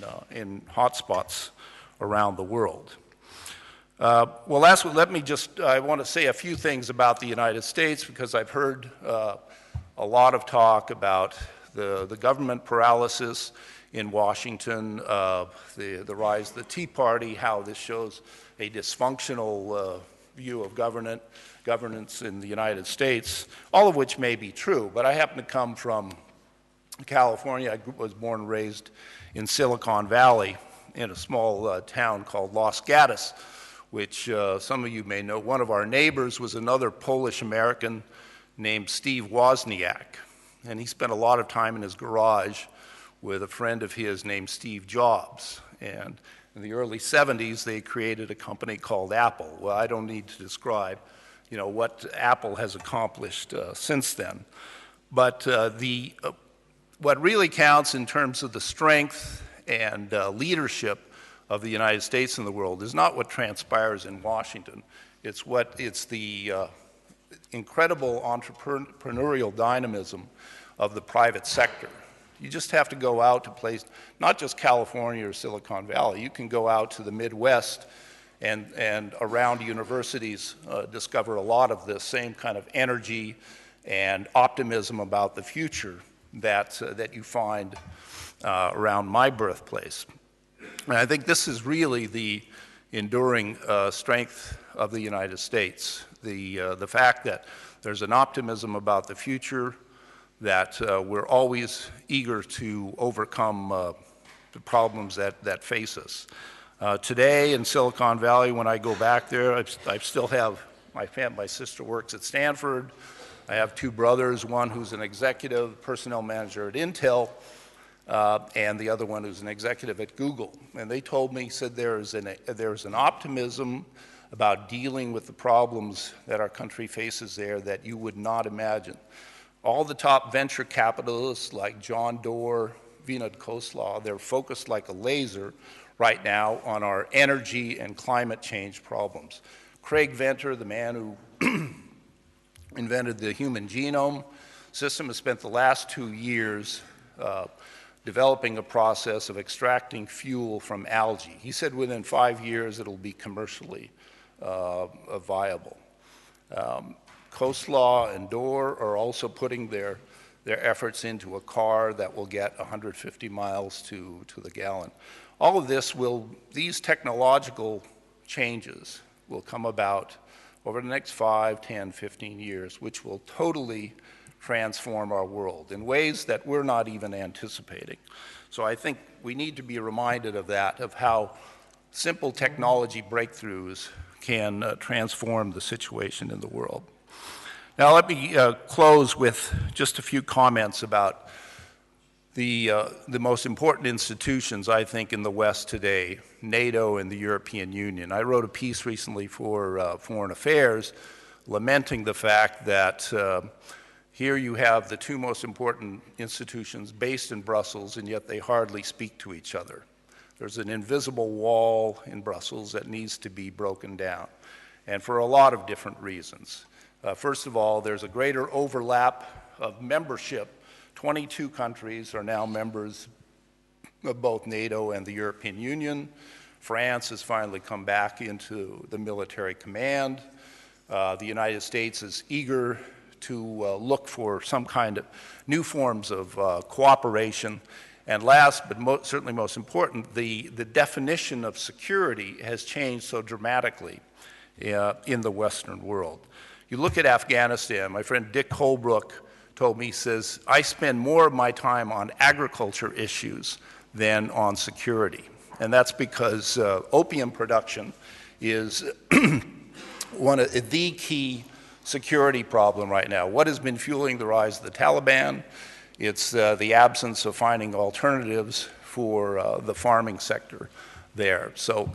hotspots around the world. Well, I want to say a few things about the United States, because I've heard a lot of talk about the government paralysis in Washington, the rise of the Tea Party, how this shows a dysfunctional view of governance in the United States, all of which may be true. But I happen to come from California. I was born and raised in Silicon Valley in a small town called Los Gatos, which some of you may know. One of our neighbors was another Polish-American named Steve Wozniak, and he spent a lot of time in his garage with a friend of his named Steve Jobs. And in the early 70s, they created a company called Apple. Well, I don't need to describe, what Apple has accomplished since then. But what really counts in terms of the strength and leadership of the United States in the world is not what transpires in Washington. It's the incredible entrepreneurial dynamism of the private sector. You just have to go out to places, not just California or Silicon Valley. You can go out to the Midwest and around universities discover a lot of the same kind of energy and optimism about the future that you find around my birthplace. And I think this is really the enduring strength of the United States, the fact that there's an optimism about the future, that we're always eager to overcome the problems that face us. Today in Silicon Valley, when I go back there, I still have my sister works at Stanford. I have 2 brothers, one who's an executive personnel manager at Intel, and the other one who's an executive at Google. And they told me, said there's an optimism about dealing with the problems that our country faces there that you would not imagine. All the top venture capitalists like John Doerr, Vinod Khosla, they're focused like a laser right now on our energy and climate change problems. Craig Venter, the man who invented the human genome system, has spent the last 2 years developing a process of extracting fuel from algae. He said within 5 years it'll be commercially viable. Coast Law and Door are also putting their efforts into a car that will get 150 miles to the gallon. All of this these technological changes will come about over the next 5, 10, 15 years, which will totally transform our world in ways that we're not even anticipating. So I think we need to be reminded of that, of how simple technology breakthroughs can transform the situation in the world. Now let me close with just a few comments about the most important institutions, I think, in the West today, NATO and the European Union. I wrote a piece recently for Foreign Affairs lamenting the fact that here you have the two most important institutions based in Brussels, and yet they hardly speak to each other. There's an invisible wall in Brussels that needs to be broken down, and for a lot of different reasons. First of all, there's a greater overlap of membership. 22 countries are now members of both NATO and the European Union. France has finally come back into the military command. The United States is eager to look for some kind of new forms of cooperation. And last, but certainly most important, the definition of security has changed so dramatically in the Western world. You look at Afghanistan, my friend Dick Holbrook told me, he says, I spend more of my time on agriculture issues than on security. And that's because opium production is one of the key security problem right now. What has been fueling the rise of the Taliban? It's the absence of finding alternatives for the farming sector there. So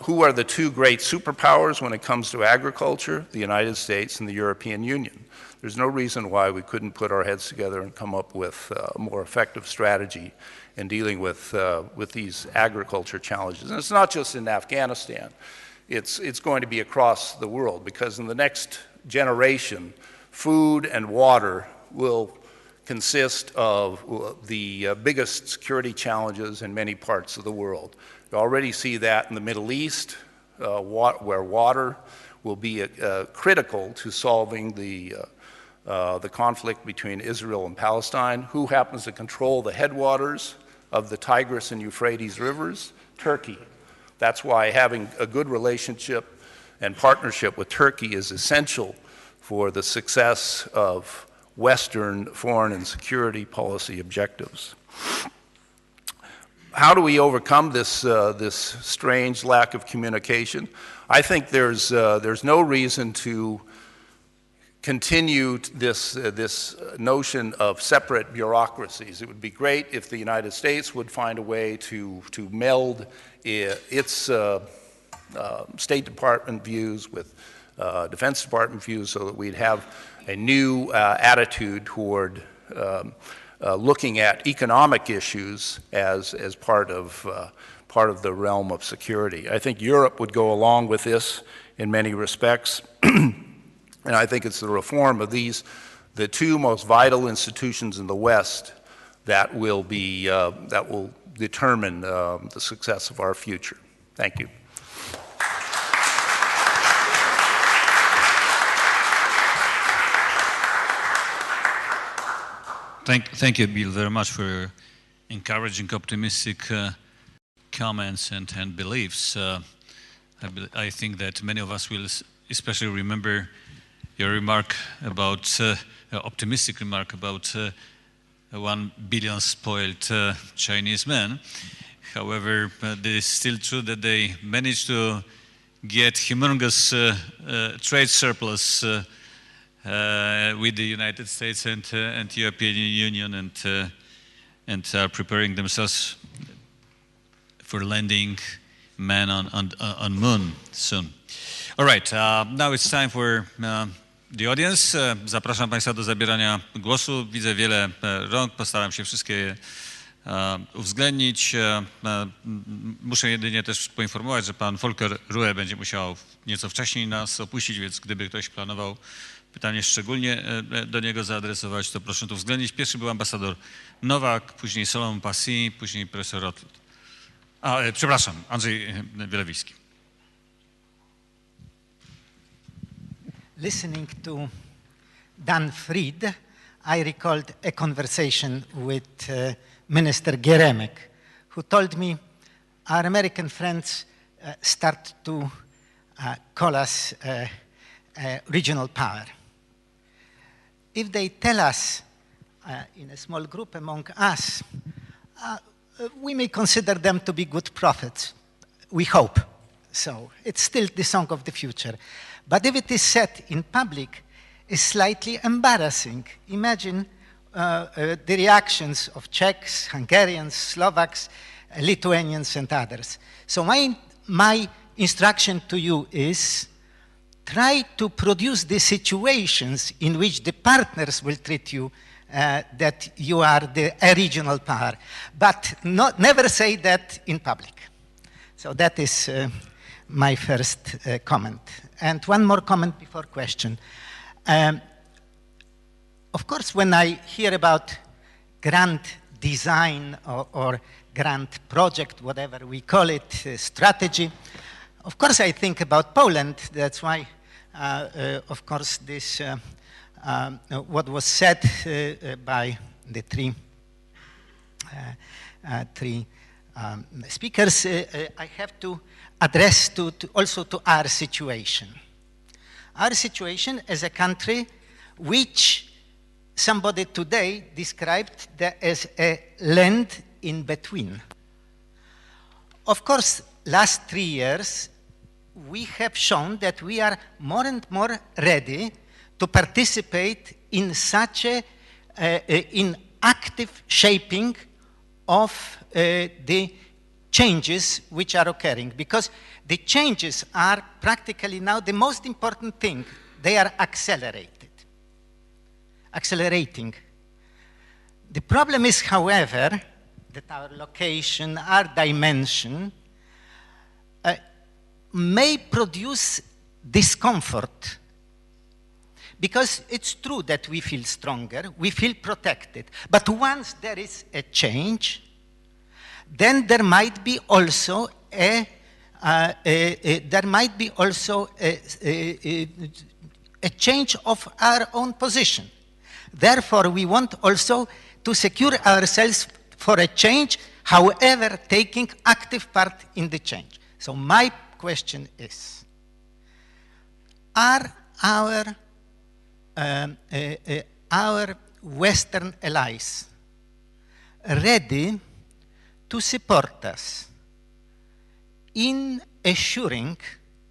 who are the two great superpowers when it comes to agriculture? The United States and the European Union. There's no reason why we couldn't put our heads together and come up with a more effective strategy in dealing with these agriculture challenges. And it's not just in Afghanistan. It's going to be across the world, because in the next generation, food and water will consist of the biggest security challenges in many parts of the world. You already see that in the Middle East, where water will be critical to solving the conflict between Israel and Palestine. Who happens to control the headwaters of the Tigris and Euphrates rivers? Turkey. That's why having a good relationship and partnership with Turkey is essential for the success of Western foreign and security policy objectives. How do we overcome this strange lack of communication? I think there's no reason to continue this notion of separate bureaucracies. It would be great if the United States would find a way to meld its State Department views with Defense Department views, so that we'd have a new attitude toward looking at economic issues as part of the realm of security. I think Europe would go along with this in many respects. And I think it's the reform of the two most vital institutions in the West, that will determine the success of our future. Thank you. Thank you, Bill, very much for your encouraging, optimistic comments and beliefs. I think that many of us will especially remember your remark about, optimistic remark about 1 billion spoiled Chinese men. However, it is still true that they managed to get humongous trade surplus with the United States and European Union, and are preparing themselves for landing man on moon soon. All right, now it's time for the audience. Zapraszam Państwa do zabierania głosu. Widzę wiele rąk, postaram się wszystkie je uwzględnić. Muszę jedynie też poinformować, że pan Volker Rühe będzie musiał nieco wcześniej nas opuścić, więc gdyby ktoś planował pytanie szczególnie do niego zaadresować, to proszę to uwzględnić. Pierwszy był ambasador Nowak, później Solomon Passy, później profesor Rotland. Przepraszam, Andrzej Wielewiski. listening to Dan Fried, I recalled a conversation with Minister Geremek, who told me our American friends start to call us regional power. If they tell us in a small group among us, we may consider them to be good prophets. We hope. So it's still the song of the future. But if it is said in public, it's slightly embarrassing. Imagine the reactions of Czechs, Hungarians, Slovaks, Lithuanians, and others. So my instruction to you is try to produce the situations in which the partners will treat you that you are a regional power. But never say that in public. So that is my first comment. And one more comment before question. Of course, when I hear about grand design or grand project, whatever we call it, strategy, of course I think about Poland. That's why, of course, this what was said by the three speakers, I have to address also to our situation. Our situation as a country which somebody today described as a land in between. Of course, last 3 years, we have shown that we are more and more ready to participate in such in active shaping of the changes which are occurring, because the changes are practically now the most important thing. They are accelerating. The problem is, however, that our location, our dimension may produce discomfort, because it's true that we feel stronger, we feel protected, but once there is a change, then there might be also a change of our own position. Therefore, we want also to secure ourselves for a change, however, taking active part in the change. So my question is, are our Western allies ready to support us in assuring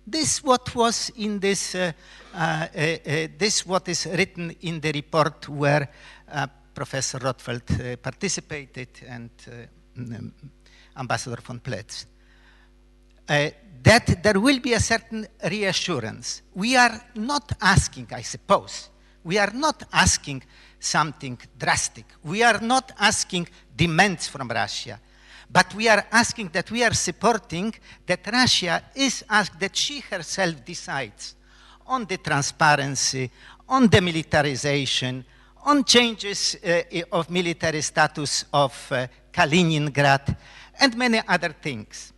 this what was in this what is written in the report where Professor Rothfeld participated and Ambassador von Pletz, that there will be a certain reassurance. We are not asking, I suppose, we are not asking something drastic. We are not asking demands from Russia. But we are asking that we are supporting that Russia is asked that she herself decides on the transparency, on the militarization, on changes of military status of Kaliningrad, and many other things.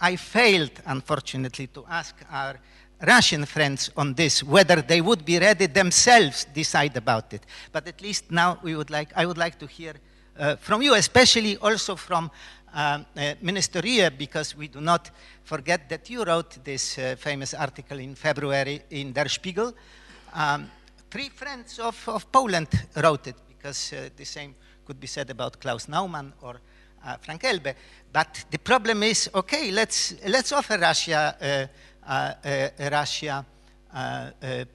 I failed, unfortunately, to ask our Russian friends on this, whether they would be ready themselves decide about it. But at least now I would like to hear from you, especially also from Minister Rühe, because we do not forget that you wrote this famous article in February in Der Spiegel. 3 friends of Poland wrote it, because the same could be said about Klaus Naumann or Frank Elbe. But the problem is, okay, let's offer Russia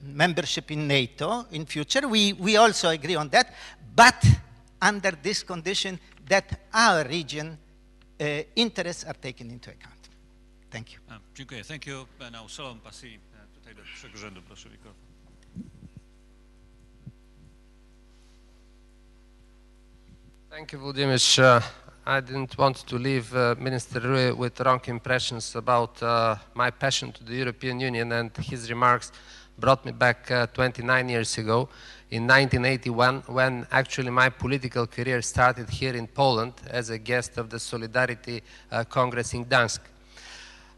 membership in NATO in future. We also agree on that, but under this condition that our region interests are taken into account. Thank you. Dziękuję. Thank you. Now, Solon Pasi, tutaj do pierwszego rzędu, proszę mikrofon. Thank you, Włodzimierz. I didn't want to leave Minister Rühe with wrong impressions about my passion to the European Union, and his remarks brought me back 29 years ago in 1981, when actually my political career started here in Poland as a guest of the Solidarity Congress in Gdańsk.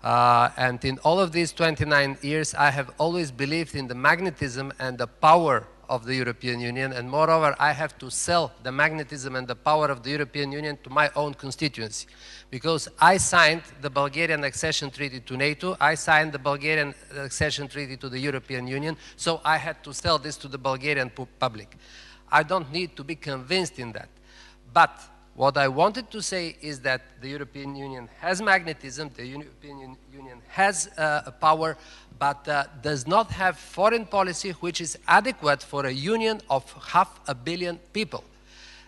And in all of these 29 years, I have always believed in the magnetism and the power of the European Union, and moreover, I have to sell the magnetism and the power of the European Union to my own constituency. Because I signed the Bulgarian accession treaty to NATO, I signed the Bulgarian accession treaty to the European Union, so I had to sell this to the Bulgarian public. I don't need to be convinced in that. But what I wanted to say is that the European Union has magnetism, the European Union has power, but does not have foreign policy which is adequate for a union of 500 million people.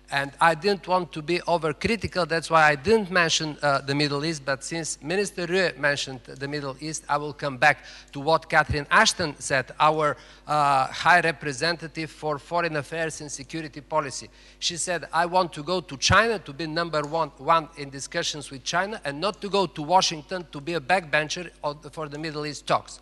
And I didn't want to be overcritical, that's why I didn't mention the Middle East, but since Minister Rühe mentioned the Middle East, I will come back to what Catherine Ashton said, our High Representative for Foreign Affairs and Security Policy. She said, I want to go to China to be number one in discussions with China, and not to go to Washington to be a backbencher for the Middle East talks.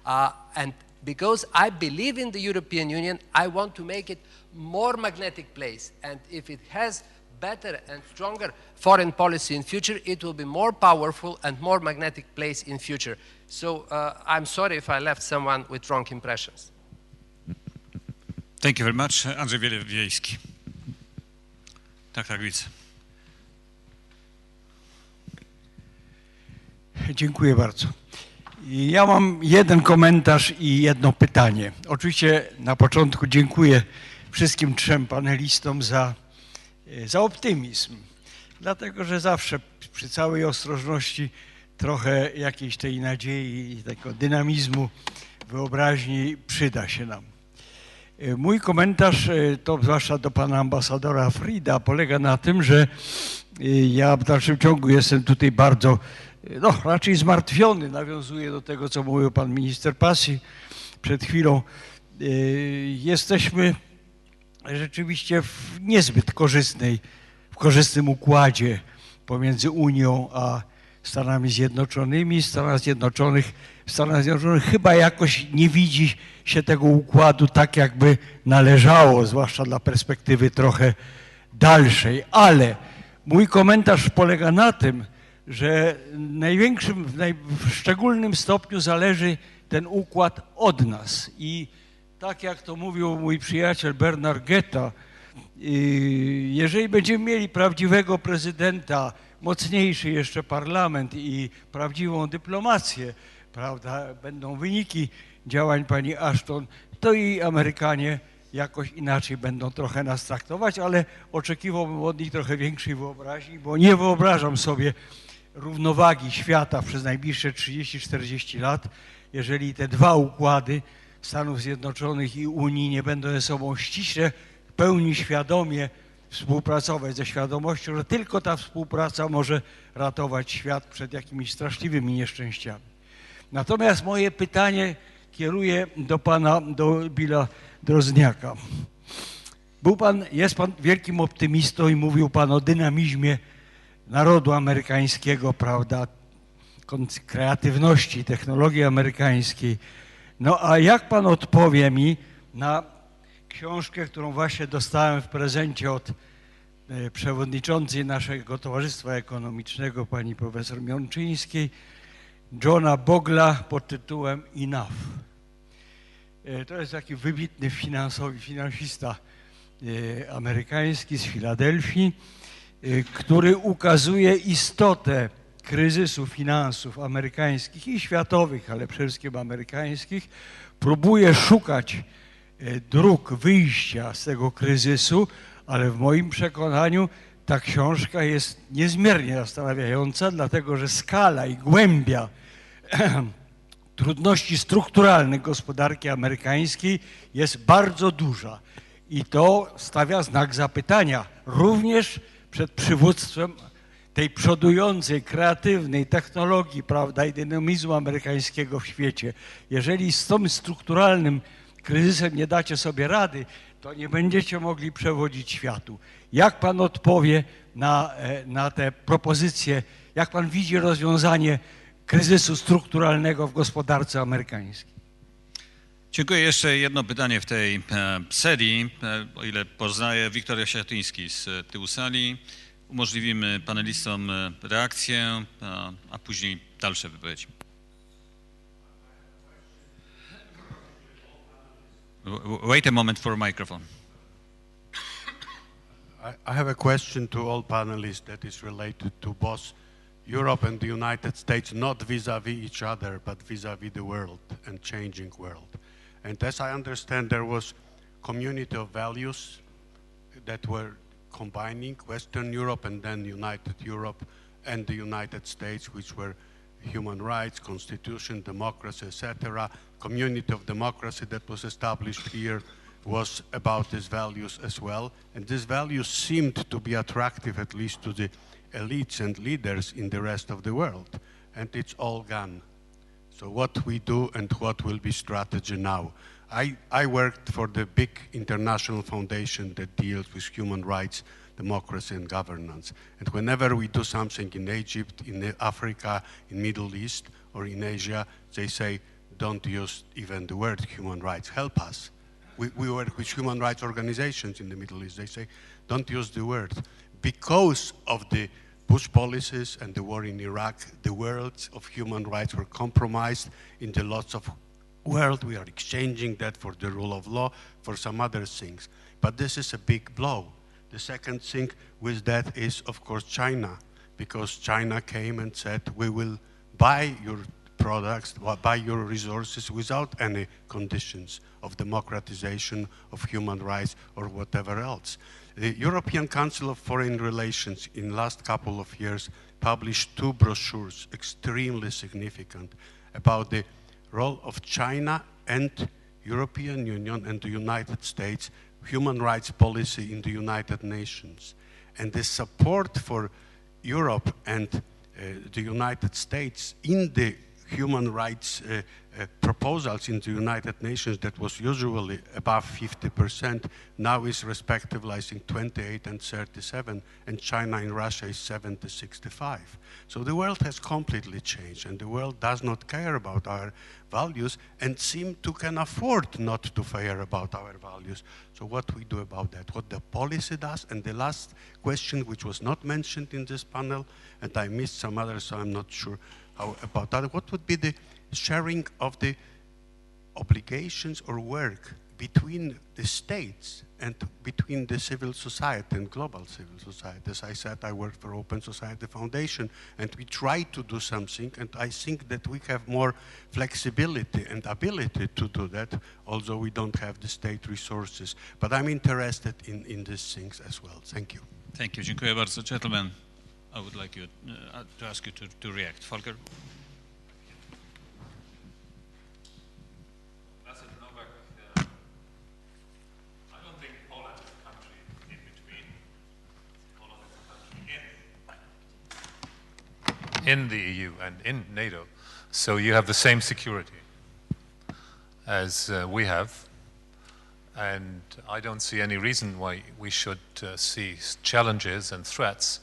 And because I believe in the European Union, I want to make it more magnetic place, and if it has better and stronger foreign policy in future, it will be more powerful and more magnetic place in future. So I'm sorry if I left someone with wrong impressions. Thank you very much. Andrzej Wiejski. Tak, widzę. Dziękuję bardzo. Ja mam jeden komentarz i jedno pytanie. Oczywiście na początku dziękuję wszystkim trzem panelistom za optymizm, dlatego że zawsze przy całej ostrożności trochę jakiejś tej nadziei i tego dynamizmu wyobraźni przyda się nam. Mój komentarz, to zwłaszcza do pana ambasadora Frida, polega na tym, że ja w dalszym ciągu jestem tutaj bardzo, raczej zmartwiony, nawiązuję do tego, co mówił pan minister Pasi przed chwilą. Jesteśmy rzeczywiście w niezbyt korzystnym układzie pomiędzy Unią a Stanami Zjednoczonymi. W Stanach Zjednoczonych chyba jakoś nie widzi się tego układu tak, jakby należało, zwłaszcza dla perspektywy trochę dalszej. Ale mój komentarz polega na tym, że w szczególnym stopniu zależy ten układ od nas. I tak jak to mówił mój przyjaciel Bernard Goethe, jeżeli będziemy mieli prawdziwego prezydenta, mocniejszy jeszcze parlament i prawdziwą dyplomację, prawda, będą wyniki działań pani Ashton, to i Amerykanie jakoś inaczej będą trochę nas traktować, ale oczekiwałbym od nich trochę większej wyobraźni, bo nie wyobrażam sobie równowagi świata przez najbliższe 30-40 lat, jeżeli te dwa układy Stanów Zjednoczonych i Unii nie będą ze sobą ściśle, w pełni świadomie współpracować, ze świadomością, że tylko ta współpraca może ratować świat przed jakimiś straszliwymi nieszczęściami. Natomiast moje pytanie kieruję do Billa Drozdiaka. Jest pan wielkim optymistą i mówił pan o dynamizmie narodu amerykańskiego, prawda, kreatywności, technologii amerykańskiej. No a jak pan odpowie mi na książkę, którą właśnie dostałem w prezencie od przewodniczącej naszego Towarzystwa Ekonomicznego, pani profesor Mączyńskiej, Johna Bogla pod tytułem Enough. To jest taki wybitny finansista amerykański z Filadelfii, który ukazuje istotę kryzysu finansów amerykańskich i światowych, ale przede wszystkim amerykańskich. Próbuje szukać dróg wyjścia z tego kryzysu, ale w moim przekonaniu ta książka jest niezmiernie zastanawiająca, dlatego że skala i głębia trudności strukturalnych gospodarki amerykańskiej jest bardzo duża. I to stawia znak zapytania również przed przywództwem tej przodującej, kreatywnej technologii, prawda, i dynamizmu amerykańskiego w świecie. Jeżeli z tym strukturalnym kryzysem nie dacie sobie rady, to nie będziecie mogli przewodzić światu. Jak pan odpowie na te propozycje? Jak pan widzi rozwiązanie kryzysu strukturalnego w gospodarce amerykańskiej? Dziękuję. Jeszcze jedno pytanie w tej serii. O ile poznaję, Wiktor Jasiatyński z tyłu sali. umożliwimy panelistom reakcję, a później dalsze wypowiedzi. Wait a moment for a microphone. I have a question to all panelists that is related to both Europe and the United States, not vis-à-vis each other, but vis-à-vis the world and changing world. And as I understand, there was community of values that were combining Western Europe and then United Europe and the United States, which were human rights, constitution, democracy, etc. Community of democracy that was established here was about these values as well. And these values seemed to be attractive, at least to the elites and leaders in the rest of the world. And it's all gone. So what we do and what will be strategy now? I worked for the big international foundation that deals with human rights, democracy and governance. And whenever we do something in Egypt, in Africa, in Middle East, or in Asia, they say, don't use even the word human rights, help us. We work with human rights organizations in the Middle East. They say, don't use the word. Because of the Bush policies and the war in Iraq, the worlds of human rights were compromised in the lots of world. We are exchanging that for the rule of law, for some other things. But this is a big blow. The second thing with that is, of course, China, because China came and said, we will buy your products, buy your resources without any conditions of democratization, of human rights, or whatever else. The European Council of Foreign Relations in the last couple of years published 2 brochures, extremely significant, about the role of China and European Union and the United States human rights policy in the United Nations. And the support for Europe and the United States in the human rights proposals in the United Nations that was usually above 50%, now is respectively, I think, 28 and 37, and China and Russia is 70-65. So the world has completely changed, and the world does not care about our values and seem to can afford not to care about our values. So what we do about that, what the policy does, and the last question, which was not mentioned in this panel, and I missed some others, so I'm not sure how about that, what would be the sharing of the obligations or work between the states and between the civil society and global civil society? As I said, I work for Open Society Foundation, and we try to do something, and I think that we have more flexibility and ability to do that, although we don't have the state resources. But I'm interested in these things as well. Thank you. Thank you. Dziękuję bardzo. Gentlemen, I would like you to ask you to react. Volker? In the EU and in NATO, so you have the same security as we have, and I don't see any reason why we should see challenges and threats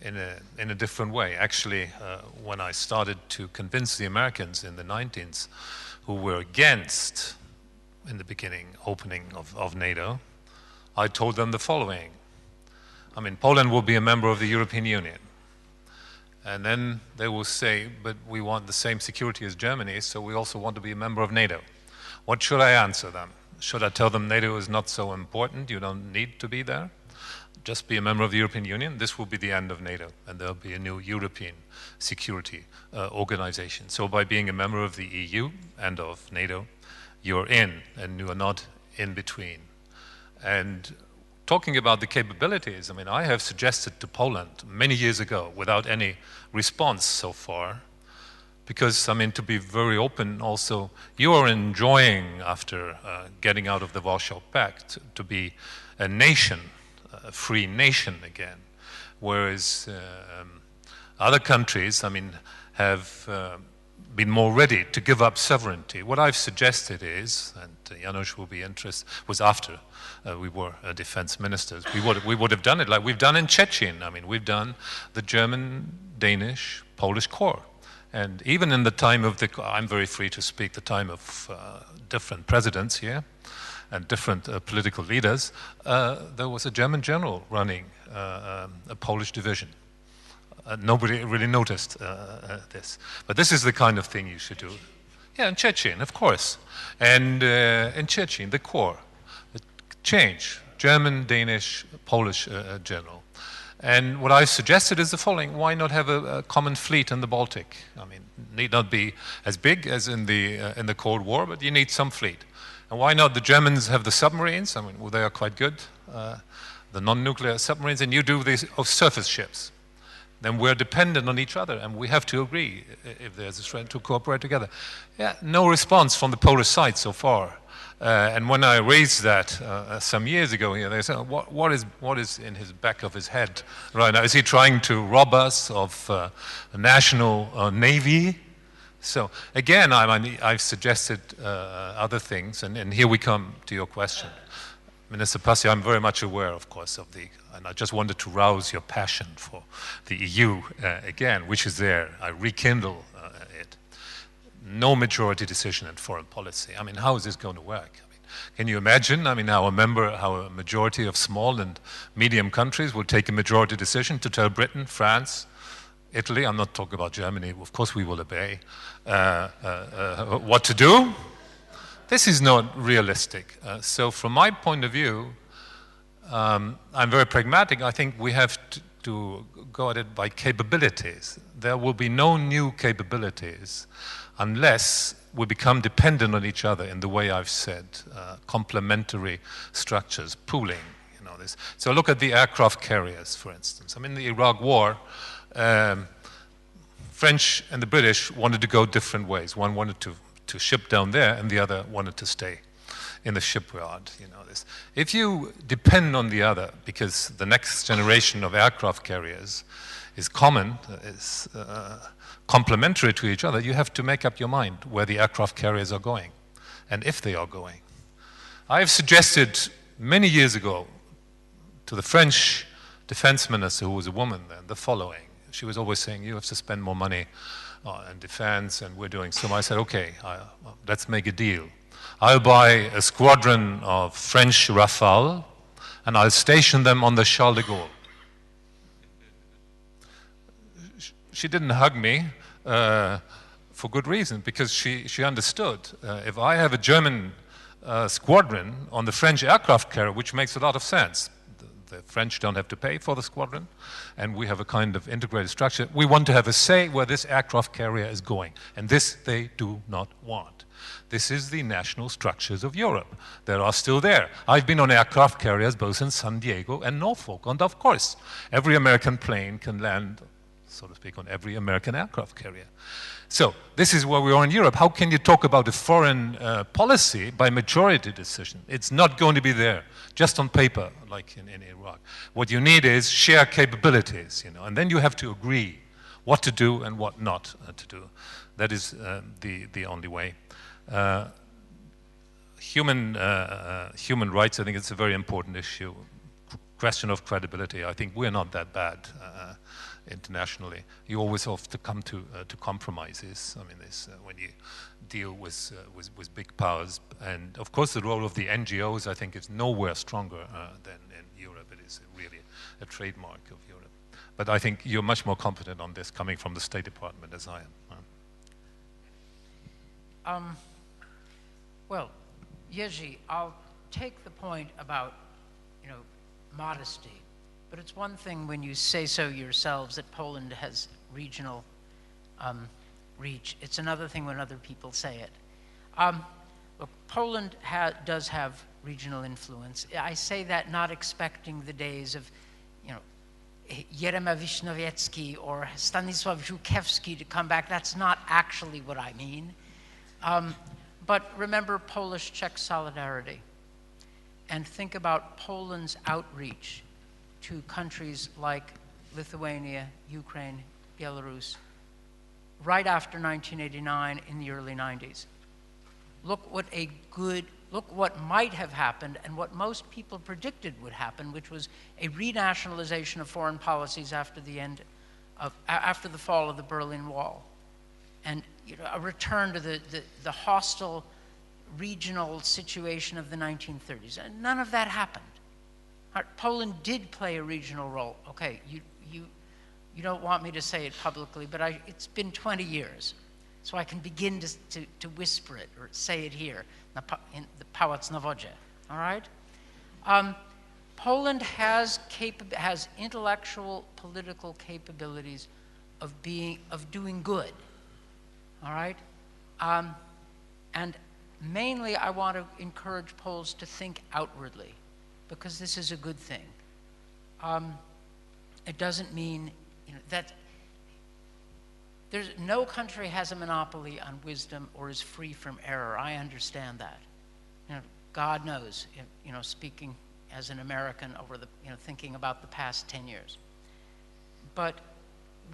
in a different way. Actually, when I started to convince the Americans in the 1990s, who were against, in the beginning, opening of NATO, I told them the following. I mean, Poland will be a member of the European Union. And then they will say, but we want the same security as Germany, so we also want to be a member of NATO. What should I answer them? Should I tell them NATO is not so important, you don't need to be there? Just be a member of the European Union? This will be the end of NATO, and there'll be a new European security organization. So by being a member of the EU and of NATO, you're in, and you are not in between. And talking about the capabilities, I mean, I have suggested to Poland many years ago without any response so far, because, I mean, to be very open also, you are enjoying, after getting out of the Warsaw Pact, to be a nation, a free nation again, whereas other countries, I mean, have been more ready to give up sovereignty. What I've suggested is, and Janusz will be interested, was after we were defense ministers. We would have done it like we've done in Chechen. I mean, we've done the German, Danish, Polish Corps. And even in the time of I'm very free to speak, the time of different presidents here, and different political leaders, there was a German general running a Polish division. Nobody really noticed this. But this is the kind of thing you should do. Yeah, in Chechen, of course. And in Chechen, the core. Change. German, Danish, Polish general. And what I suggested is the following. Why not have a common fleet in the Baltic? I mean, need not be as big as in the Cold War, but you need some fleet. And why not the Germans have the submarines? I mean, well, they are quite good. The non-nuclear submarines, and you do these surface ships. Then we're dependent on each other, and we have to agree if there's a threat to cooperate together. Yeah, no response from the Polish side so far. And when I raised that some years ago, they said, what is in his back of his head right now? Is he trying to rob us of a national navy? So again, I've suggested other things, and here we come to your question. Minister Passi, I'm very much aware, of course, and I just wanted to rouse your passion for the EU again, which is there. I rekindle it. No majority decision in foreign policy. I mean, how is this going to work? I mean, can you imagine, how a majority of small and medium countries will take a majority decision to tell Britain, France, Italy, I'm not talking about Germany, of course we will obey, what to do? This is not realistic. So from my point of view, I'm very pragmatic. I think we have to go at it by capabilities. There will be no new capabilities unless we become dependent on each other in the way I've said, complementary structures, pooling, this. So look at the aircraft carriers, for instance. I mean, the Iraq War, French and the British wanted to go different ways. One wanted to ship down there, and the other wanted to stay in the shipyard. This. If you depend on the other, because the next generation of aircraft carriers is common, is complementary to each other, you have to make up your mind where the aircraft carriers are going, and if they are going. I have suggested many years ago to the French defense minister, who was a woman then, the following. She was always saying, you have to spend more money and defense, and we're doing so. I said, okay, let's make a deal. I'll buy a squadron of French Rafale, and I'll station them on the Charles de Gaulle. She didn't hug me for good reason, because she understood. If I have a German squadron on the French aircraft carrier, which makes a lot of sense, the French don't have to pay for the squadron, and we have a kind of integrated structure. We want to have a say where this aircraft carrier is going, and this they do not want. This is the national structures of Europe that are still there. I've been on aircraft carriers both in San Diego and Norfolk, and of course, every American plane can land, so to speak, on every American aircraft carrier. So this is where we are in Europe. How can you talk about a foreign policy by majority decision? It's not going to be there, just on paper, like in Iraq. What you need is share capabilities, and then you have to agree what to do and what not to do. That is the only way. Human rights, I think it's a very important issue. Question of credibility. I think we're not that bad internationally. You always have to come to compromises. I mean, when you deal with big powers, and of course the role of the NGOs, I think, is nowhere stronger than in Europe. It is really a trademark of Europe. But I think you're much more competent on this, coming from the State Department, as I am. Well, Jerzy, I'll take the point about, modesty. But it's one thing when you say so yourselves that Poland has regional reach. It's another thing when other people say it. Look, Poland does have regional influence. I say that not expecting the days of, Jerema Wisnowiecki or Stanisław Żółkiewski to come back. That's not actually what I mean. But remember Polish-Czech solidarity, and think about Poland's outreach to countries like Lithuania, Ukraine, Belarus, right after 1989 in the early 90s. Look what might have happened and what most people predicted would happen, which was a renationalization of foreign policies after the fall of the Berlin Wall, and a return to the hostile regional situation of the 1930s. And none of that happened. Poland did play a regional role. Okay, you don't want me to say it publicly, but it's been 20 years. So I can begin to whisper it or say it here in the Pałac na Wodzie, all right? Poland has intellectual, political capabilities of doing good, all right? And mainly I want to encourage Poles to think outwardly, because this is a good thing. It doesn't mean that no country has a monopoly on wisdom or is free from error. I understand that. God knows, speaking as an American over the, thinking about the past 10 years. But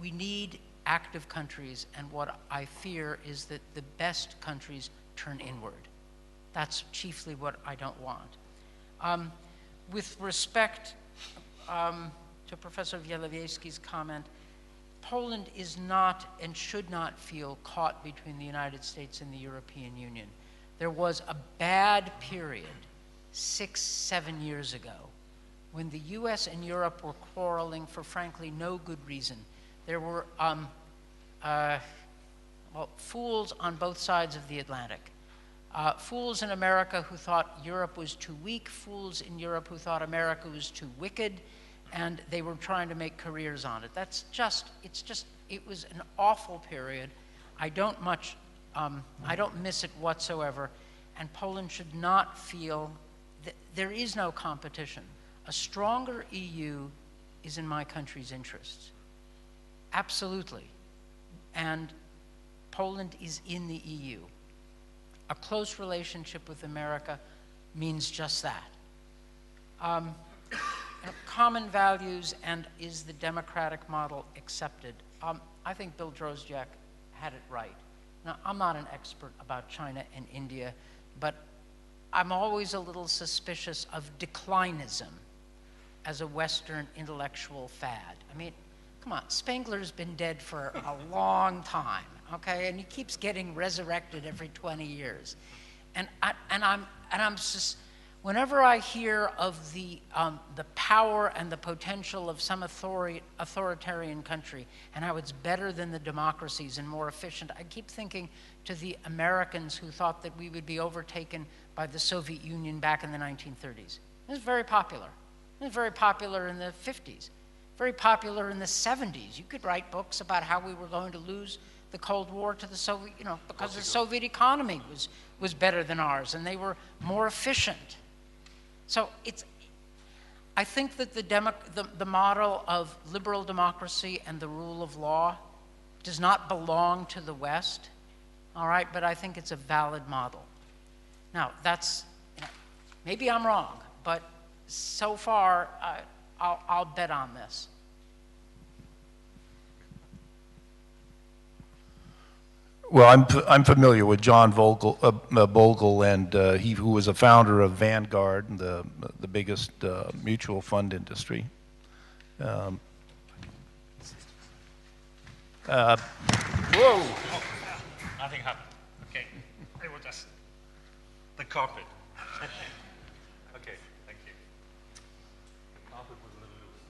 we need active countries, and what I fear is that the best countries turn inward. That's chiefly what I don't want. With respect to Professor Wielewieski's comment, Poland is not and should not feel caught between the United States and the European Union. There was a bad period 6-7 years ago when the US and Europe were quarreling for frankly no good reason. There were fools on both sides of the Atlantic. Fools in America who thought Europe was too weak, fools in Europe who thought America was too wicked, and they were trying to make careers on it. It was an awful period. I don't miss it whatsoever, and Poland should not feel that there is no competition. A stronger EU is in my country's interests. Absolutely. And Poland is in the EU. A close relationship with America means just that. Common values, and is the democratic model accepted? I think Bill Drozdiak had it right. Now, I'm not an expert about China and India, but I'm always a little suspicious of declinism as a Western intellectual fad. I mean, come on, Spengler's been dead for a long time, okay? And he keeps getting resurrected every 20 years. And I'm just, whenever I hear of the power and the potential of some authoritarian country and how it's better than the democracies and more efficient, I keep thinking to the Americans who thought that we would be overtaken by the Soviet Union back in the 1930s. It was very popular. It was very popular in the 50s, very popular in the 70s. You could write books about how we were going to lose the Cold War to the Soviet, because the Soviet economy was better than ours and they were more efficient. So I think that the model of liberal democracy and the rule of law does not belong to the West, all right, but I think it's a valid model. Now, maybe I'm wrong, but so far, I'll bet on this. Well, I'm familiar with John Bogle, and he who was a founder of Vanguard, the biggest mutual fund industry. Whoa! Nothing happened. Okay, it was just the carpet. Okay, thank you. The carpet was a little loose.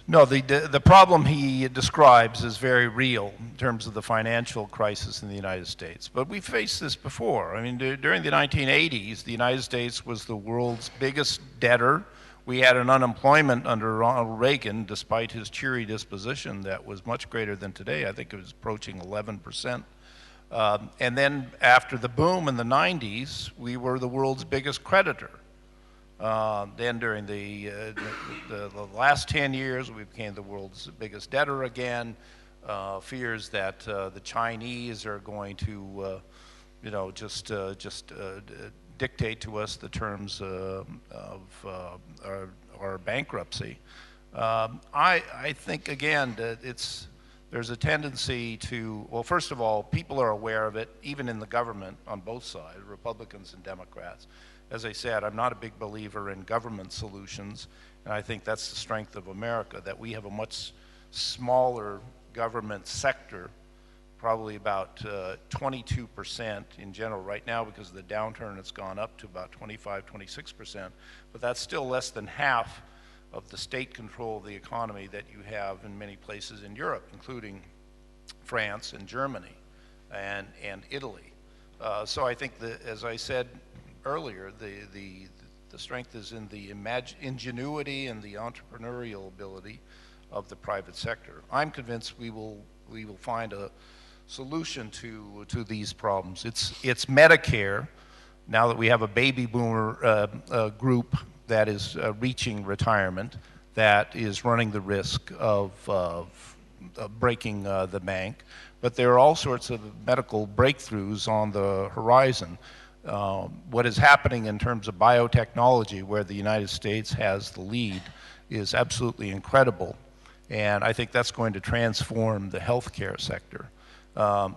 No, the problem he describes is very real in terms of the financial crisis in the United States. But we faced this before. I mean, during the 1980s, the United States was the world's biggest debtor. We had an unemployment under Ronald Reagan, despite his cheery disposition, that was much greater than today. I think it was approaching 11%. And then after the boom in the 90s, we were the world's biggest creditor. Then during the last 10 years, we became the world's biggest debtor again. Fears that the Chinese are going to, just dictate to us the terms of our bankruptcy. I think again that there's a tendency to, well, first of all, people are aware of it, even in the government on both sides, Republicans and Democrats. As I said, I'm not a big believer in government solutions, and I think that's the strength of America, that we have a much smaller government sector, probably about 22% in general. Right now, because of the downturn, it's gone up to about 25, 26%, but that's still less than half of the state control of the economy that you have in many places in Europe, including France and Germany and Italy. So I think that, as I said earlier, the strength is in the ingenuity and the entrepreneurial ability of the private sector. I'm convinced we will find a solution to these problems. It's Medicare, now that we have a baby boomer group that is reaching retirement, that is running the risk of breaking the bank. But there are all sorts of medical breakthroughs on the horizon. What is happening in terms of biotechnology, where the United States has the lead, is absolutely incredible. And I think that's going to transform the healthcare sector.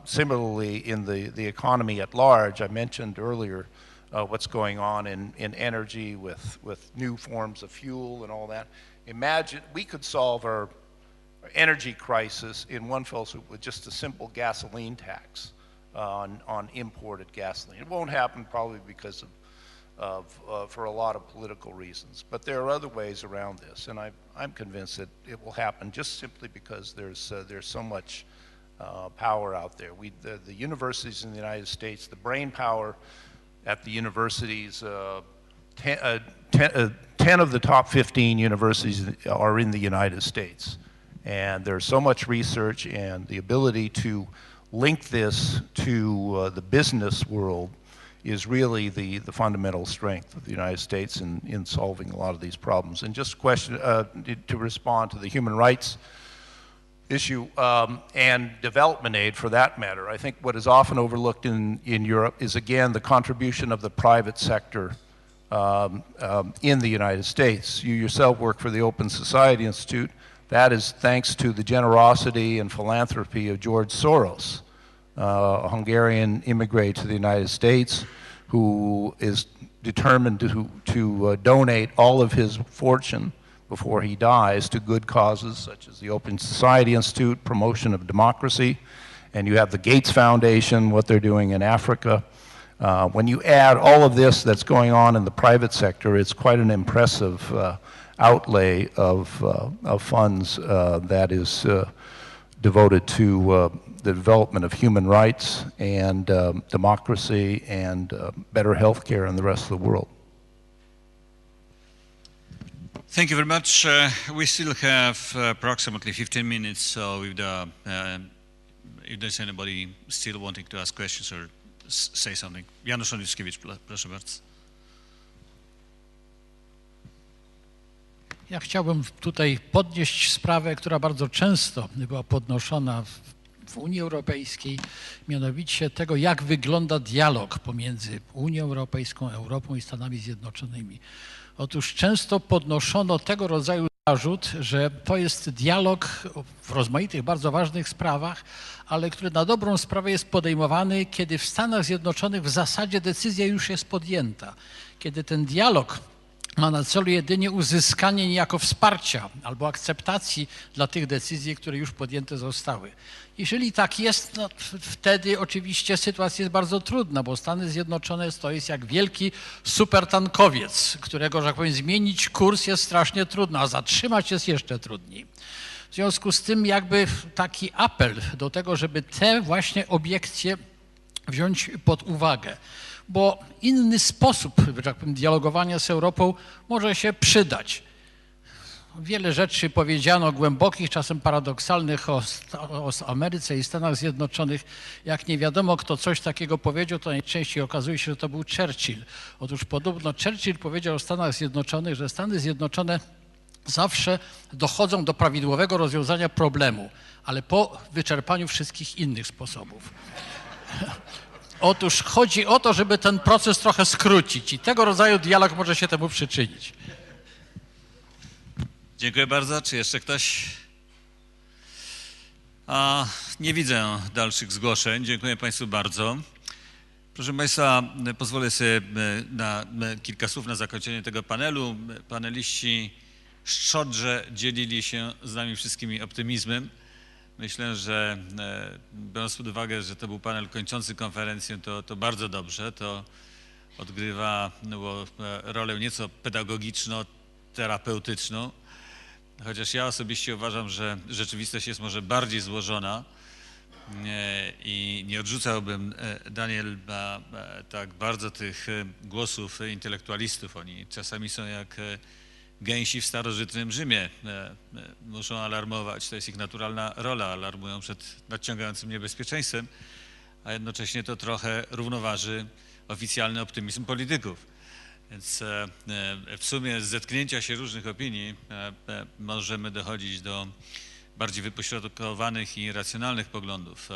Similarly, in the economy at large, I mentioned earlier what's going on in energy with new forms of fuel and all that. Imagine we could solve our energy crisis in one fell swoop with just a simple gasoline tax on imported gasoline. It won't happen probably because for a lot of political reasons, but there are other ways around this, and I'm convinced that it will happen just simply because there's so much power out there. The universities in the United States, the brain power at the universities, 10 of the top 15 universities are in the United States. And there's so much research, and the ability to link this to the business world is really the fundamental strength of the United States in solving a lot of these problems. And just a question to respond to the human rights issue and development aid for that matter. I think what is often overlooked in Europe is, again, the contribution of the private sector in the United States. You yourself work for the Open Society Institute. That is thanks to the generosity and philanthropy of George Soros, a Hungarian immigrant to the United States who is determined to donate all of his fortune before he dies to good causes such as the Open Society Institute, promotion of democracy, and you have the Gates Foundation, what they're doing in Africa. When you add all of this that's going on in the private sector, it's quite an impressive outlay of funds that is devoted to the development of human rights and democracy and better health care in the rest of the world. Thank you very much. We still have approximately 15 minutes, so if there's anybody still wanting to ask questions or say something. Janusz Oniuszkiewicz, proszę bardzo. Ja chciałbym tutaj podnieść sprawę, która bardzo często była podnoszona w Unii Europejskiej, mianowicie tego, jak wygląda dialog pomiędzy Unią Europejską, Europą i Stanami Zjednoczonymi. Otóż często podnoszono tego rodzaju zarzut, że to jest dialog w rozmaitych, bardzo ważnych sprawach, ale który na dobrą sprawę jest podejmowany, kiedy w Stanach Zjednoczonych w zasadzie decyzja już jest podjęta. Kiedy ten dialog ma na celu jedynie uzyskanie niejako wsparcia albo akceptacji dla tych decyzji, które już podjęte zostały. Jeżeli tak jest, no wtedy oczywiście sytuacja jest bardzo trudna, bo Stany Zjednoczone to jest jak wielki supertankowiec, którego, że tak powiem, zmienić kurs jest strasznie trudno, a zatrzymać jest jeszcze trudniej. W związku z tym jakby taki apel do tego, żeby te właśnie obiekcje wziąć pod uwagę, bo inny sposób, że tak powiem, dialogowania z Europą może się przydać. Wiele rzeczy powiedziano głębokich, czasem paradoksalnych o Ameryce i Stanach Zjednoczonych. Jak nie wiadomo, kto coś takiego powiedział, to najczęściej okazuje się, że to był Churchill. Otóż podobno Churchill powiedział o Stanach Zjednoczonych, że Stany Zjednoczone zawsze dochodzą do prawidłowego rozwiązania problemu, ale po wyczerpaniu wszystkich innych sposobów. Otóż chodzi o to, żeby ten proces trochę skrócić i tego rodzaju dialog może się temu przyczynić. Dziękuję bardzo. Czy jeszcze ktoś? Nie widzę dalszych zgłoszeń. Dziękuję Państwu bardzo. Proszę Państwa, pozwolę sobie na kilka słów na zakończenie tego panelu. Paneliści szczodrze dzielili się z nami wszystkimi optymizmem. Myślę, że biorąc pod uwagę, że to był panel kończący konferencję, to bardzo dobrze. To odgrywa rolę nieco pedagogiczno-terapeutyczną. Chociaż ja osobiście uważam, że rzeczywistość jest może bardziej złożona i nie odrzucałbym, Daniel, tak bardzo tych głosów intelektualistów. Oni czasami są jak gęsi w starożytnym Rzymie. Muszą alarmować, to jest ich naturalna rola, alarmują przed nadciągającym niebezpieczeństwem, a jednocześnie to trochę równoważy oficjalny optymizm polityków. Więc w sumie z zetknięcia się różnych opinii możemy dochodzić do bardziej wypośrodkowanych i racjonalnych poglądów.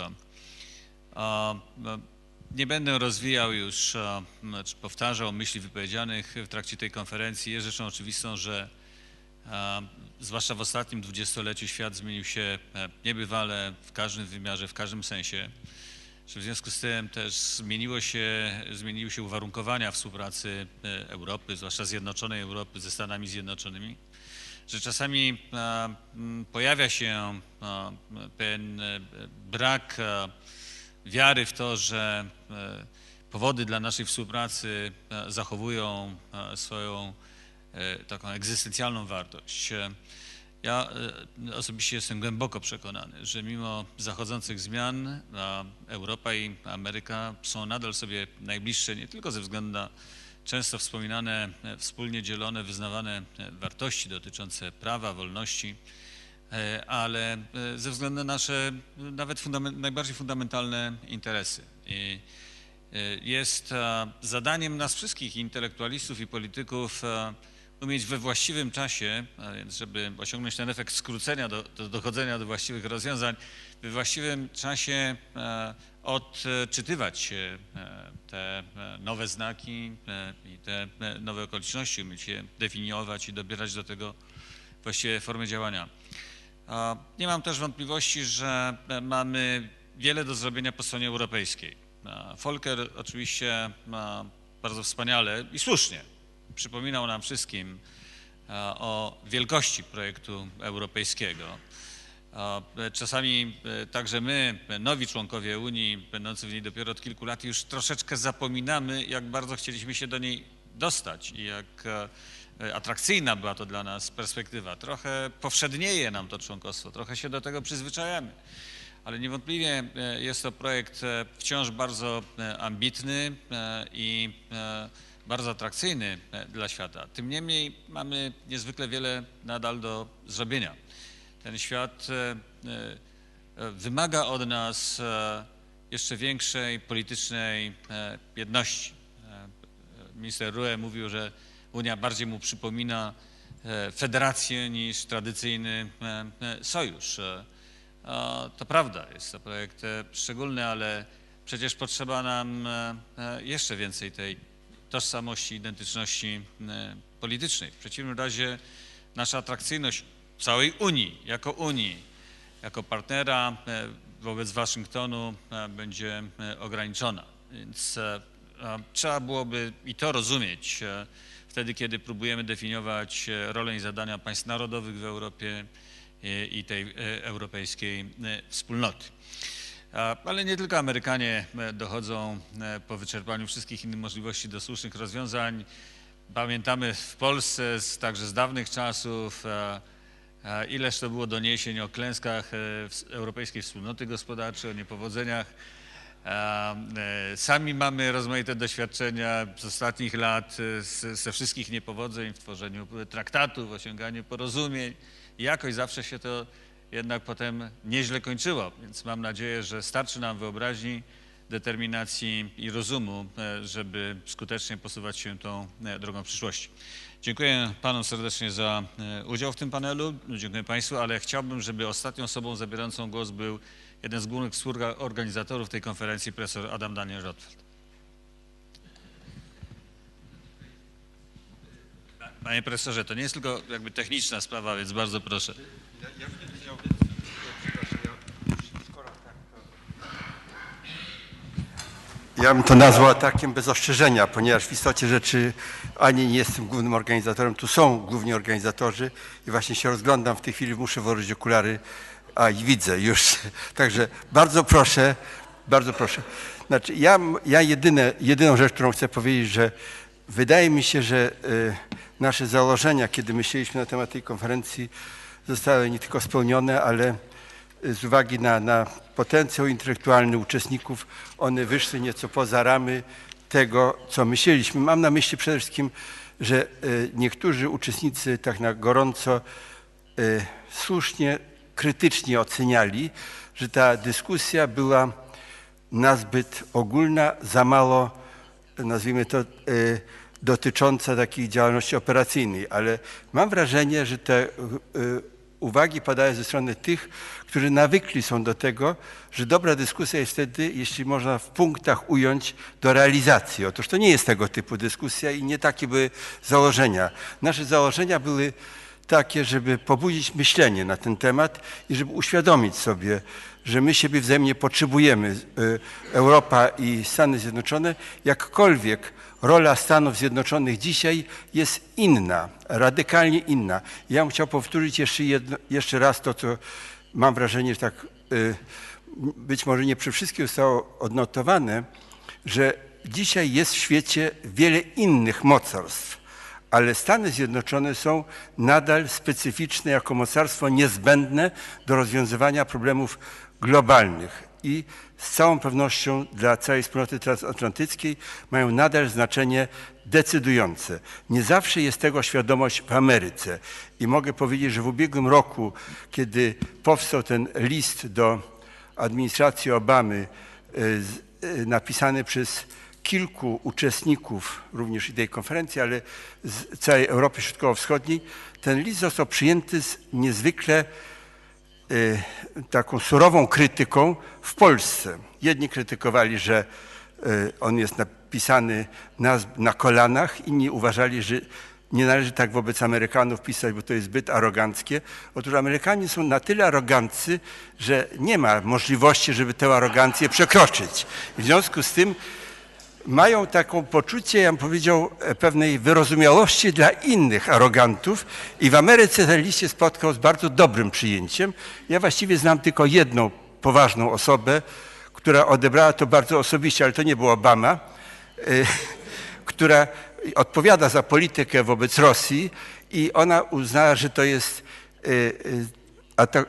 Nie będę rozwijał już, czy powtarzał myśli wypowiedzianych w trakcie tej konferencji. Jest rzeczą oczywistą, że zwłaszcza w ostatnim dwudziestoleciu świat zmienił się niebywale w każdym wymiarze, w każdym sensie. Że w związku z tym też zmieniły się uwarunkowania współpracy Europy, zwłaszcza Zjednoczonej Europy ze Stanami Zjednoczonymi, że czasami pojawia się pewien brak wiary w to, że powody dla naszej współpracy zachowują swoją taką egzystencjalną wartość. Ja osobiście jestem głęboko przekonany, że mimo zachodzących zmian Europa i Ameryka są nadal sobie najbliższe nie tylko ze względu na często wspominane, wspólnie dzielone, wyznawane wartości dotyczące prawa, wolności, ale ze względu na nasze nawet najbardziej fundamentalne interesy. I jest zadaniem nas wszystkich, intelektualistów i polityków, umieć we właściwym czasie, a więc żeby osiągnąć ten efekt skrócenia do dochodzenia do właściwych rozwiązań, we właściwym czasie odczytywać te nowe znaki i te nowe okoliczności, umieć je definiować i dobierać do tego właściwe formy działania. Nie mam też wątpliwości, że mamy wiele do zrobienia po stronie europejskiej. Volker oczywiście bardzo wspaniale i słusznie przypominał nam wszystkim o wielkości projektu europejskiego. Czasami także my, nowi członkowie Unii, będący w niej dopiero od kilku lat, już troszeczkę zapominamy, jak bardzo chcieliśmy się do niej dostać i jak atrakcyjna była to dla nas perspektywa. Trochę powszednieje nam to członkostwo, trochę się do tego przyzwyczajamy. Ale niewątpliwie jest to projekt wciąż bardzo ambitny i bardzo atrakcyjny dla świata. Tym niemniej mamy niezwykle wiele nadal do zrobienia. Ten świat wymaga od nas jeszcze większej politycznej jedności. Minister Rühe mówił, że Unia bardziej mu przypomina federację niż tradycyjny sojusz. To prawda, jest to projekt szczególny, ale przecież potrzeba nam jeszcze więcej tej tożsamości, identyczności politycznej. W przeciwnym razie nasza atrakcyjność całej Unii, jako partnera wobec Waszyngtonu będzie ograniczona. Więc trzeba byłoby i to rozumieć wtedy, kiedy próbujemy definiować rolę i zadania państw narodowych w Europie i tej europejskiej wspólnoty. Ale nie tylko Amerykanie dochodzą po wyczerpaniu wszystkich innych możliwości do słusznych rozwiązań. Pamiętamy w Polsce także z dawnych czasów, ileż to było doniesień o klęskach europejskiej wspólnoty gospodarczej, o niepowodzeniach. Sami mamy rozmaite doświadczenia z ostatnich lat ze wszystkich niepowodzeń w tworzeniu traktatów, w osiąganiu porozumień. I jakoś zawsze się to jednak potem nieźle kończyło, więc mam nadzieję, że starczy nam wyobraźni, determinacji i rozumu, żeby skutecznie posuwać się tą drogą przyszłości. Dziękuję Panom serdecznie za udział w tym panelu, dziękuję Państwu, ale chciałbym, żeby ostatnią osobą zabierającą głos był jeden z głównych współorganizatorów tej konferencji, profesor Adam Daniel Rotfeld. Panie profesorze, to nie jest tylko jakby techniczna sprawa, więc bardzo proszę. Ja Ja bym to nazwał atakiem bez ostrzeżenia, ponieważ w istocie rzeczy ani nie jestem głównym organizatorem, tu są główni organizatorzy i właśnie się rozglądam w tej chwili, muszę włożyć okulary, a i widzę już. Także bardzo proszę. Znaczy ja jedyną rzecz, którą chcę powiedzieć, że wydaje mi się, że nasze założenia, kiedy myśleliśmy na temat tej konferencji, zostały nie tylko spełnione, ale z uwagi na potencjał intelektualny uczestników, one wyszły nieco poza ramy tego, co myśleliśmy. Mam na myśli przede wszystkim, że niektórzy uczestnicy tak na gorąco słusznie, krytycznie oceniali, że ta dyskusja była nazbyt ogólna, za mało, nazwijmy to, dotycząca takiej działalności operacyjnej, ale mam wrażenie, że te uwagi padają ze strony tych, którzy nawykli są do tego, że dobra dyskusja jest wtedy, jeśli można w punktach ująć, do realizacji. Otóż to nie jest tego typu dyskusja i nie takie były założenia. Nasze założenia były takie, żeby pobudzić myślenie na ten temat i żeby uświadomić sobie, że my siebie wzajemnie potrzebujemy, Europa i Stany Zjednoczone, jakkolwiek rola Stanów Zjednoczonych dzisiaj jest inna, radykalnie inna. Ja bym chciał powtórzyć jeszcze raz to, co mam wrażenie, że tak być może nie przy wszystkim zostało odnotowane, że dzisiaj jest w świecie wiele innych mocarstw, ale Stany Zjednoczone są nadal specyficzne jako mocarstwo niezbędne do rozwiązywania problemów globalnych i z całą pewnością dla całej wspólnoty transatlantyckiej mają nadal znaczenie decydujące. Nie zawsze jest tego świadomość w Ameryce i mogę powiedzieć, że w ubiegłym roku, kiedy powstał ten list do administracji Obamy napisany przez kilku uczestników również i tej konferencji, ale z całej Europy Środkowo-Wschodniej, ten list został przyjęty z niezwykle taką surową krytyką w Polsce. Jedni krytykowali, że on jest napisany na kolanach, inni uważali, że nie należy tak wobec Amerykanów pisać, bo to jest zbyt aroganckie. Otóż Amerykanie są na tyle aroganccy, że nie ma możliwości, żeby tę arogancję przekroczyć. W związku z tym mają taką poczucie, ja bym powiedział, pewnej wyrozumiałości dla innych arogantów i w Ameryce ten list się spotkał z bardzo dobrym przyjęciem. Ja właściwie znam tylko jedną poważną osobę, która odebrała to bardzo osobiście, ale to nie był Obama, która odpowiada za politykę wobec Rosji i ona uznała, że to jest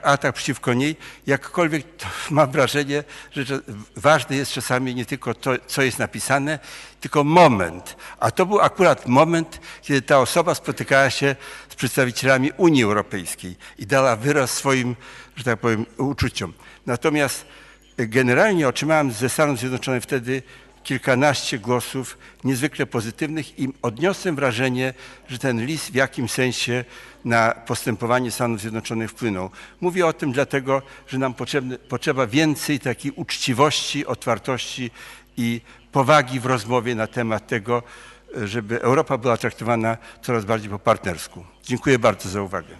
atak przeciwko niej, jakkolwiek mam wrażenie, że ważne jest czasami nie tylko to, co jest napisane, tylko moment. A to był akurat moment, kiedy ta osoba spotykała się z przedstawicielami Unii Europejskiej i dała wyraz swoim, że tak powiem, uczuciom. Natomiast generalnie otrzymałem ze Stanów Zjednoczonych wtedy kilkanaście głosów niezwykle pozytywnych i odniosłem wrażenie, że ten list w jakimś sensie na postępowanie Stanów Zjednoczonych wpłynął. Mówię o tym dlatego, że nam potrzeba więcej takiej uczciwości, otwartości i powagi w rozmowie na temat tego, żeby Europa była traktowana coraz bardziej po partnersku. Dziękuję bardzo za uwagę.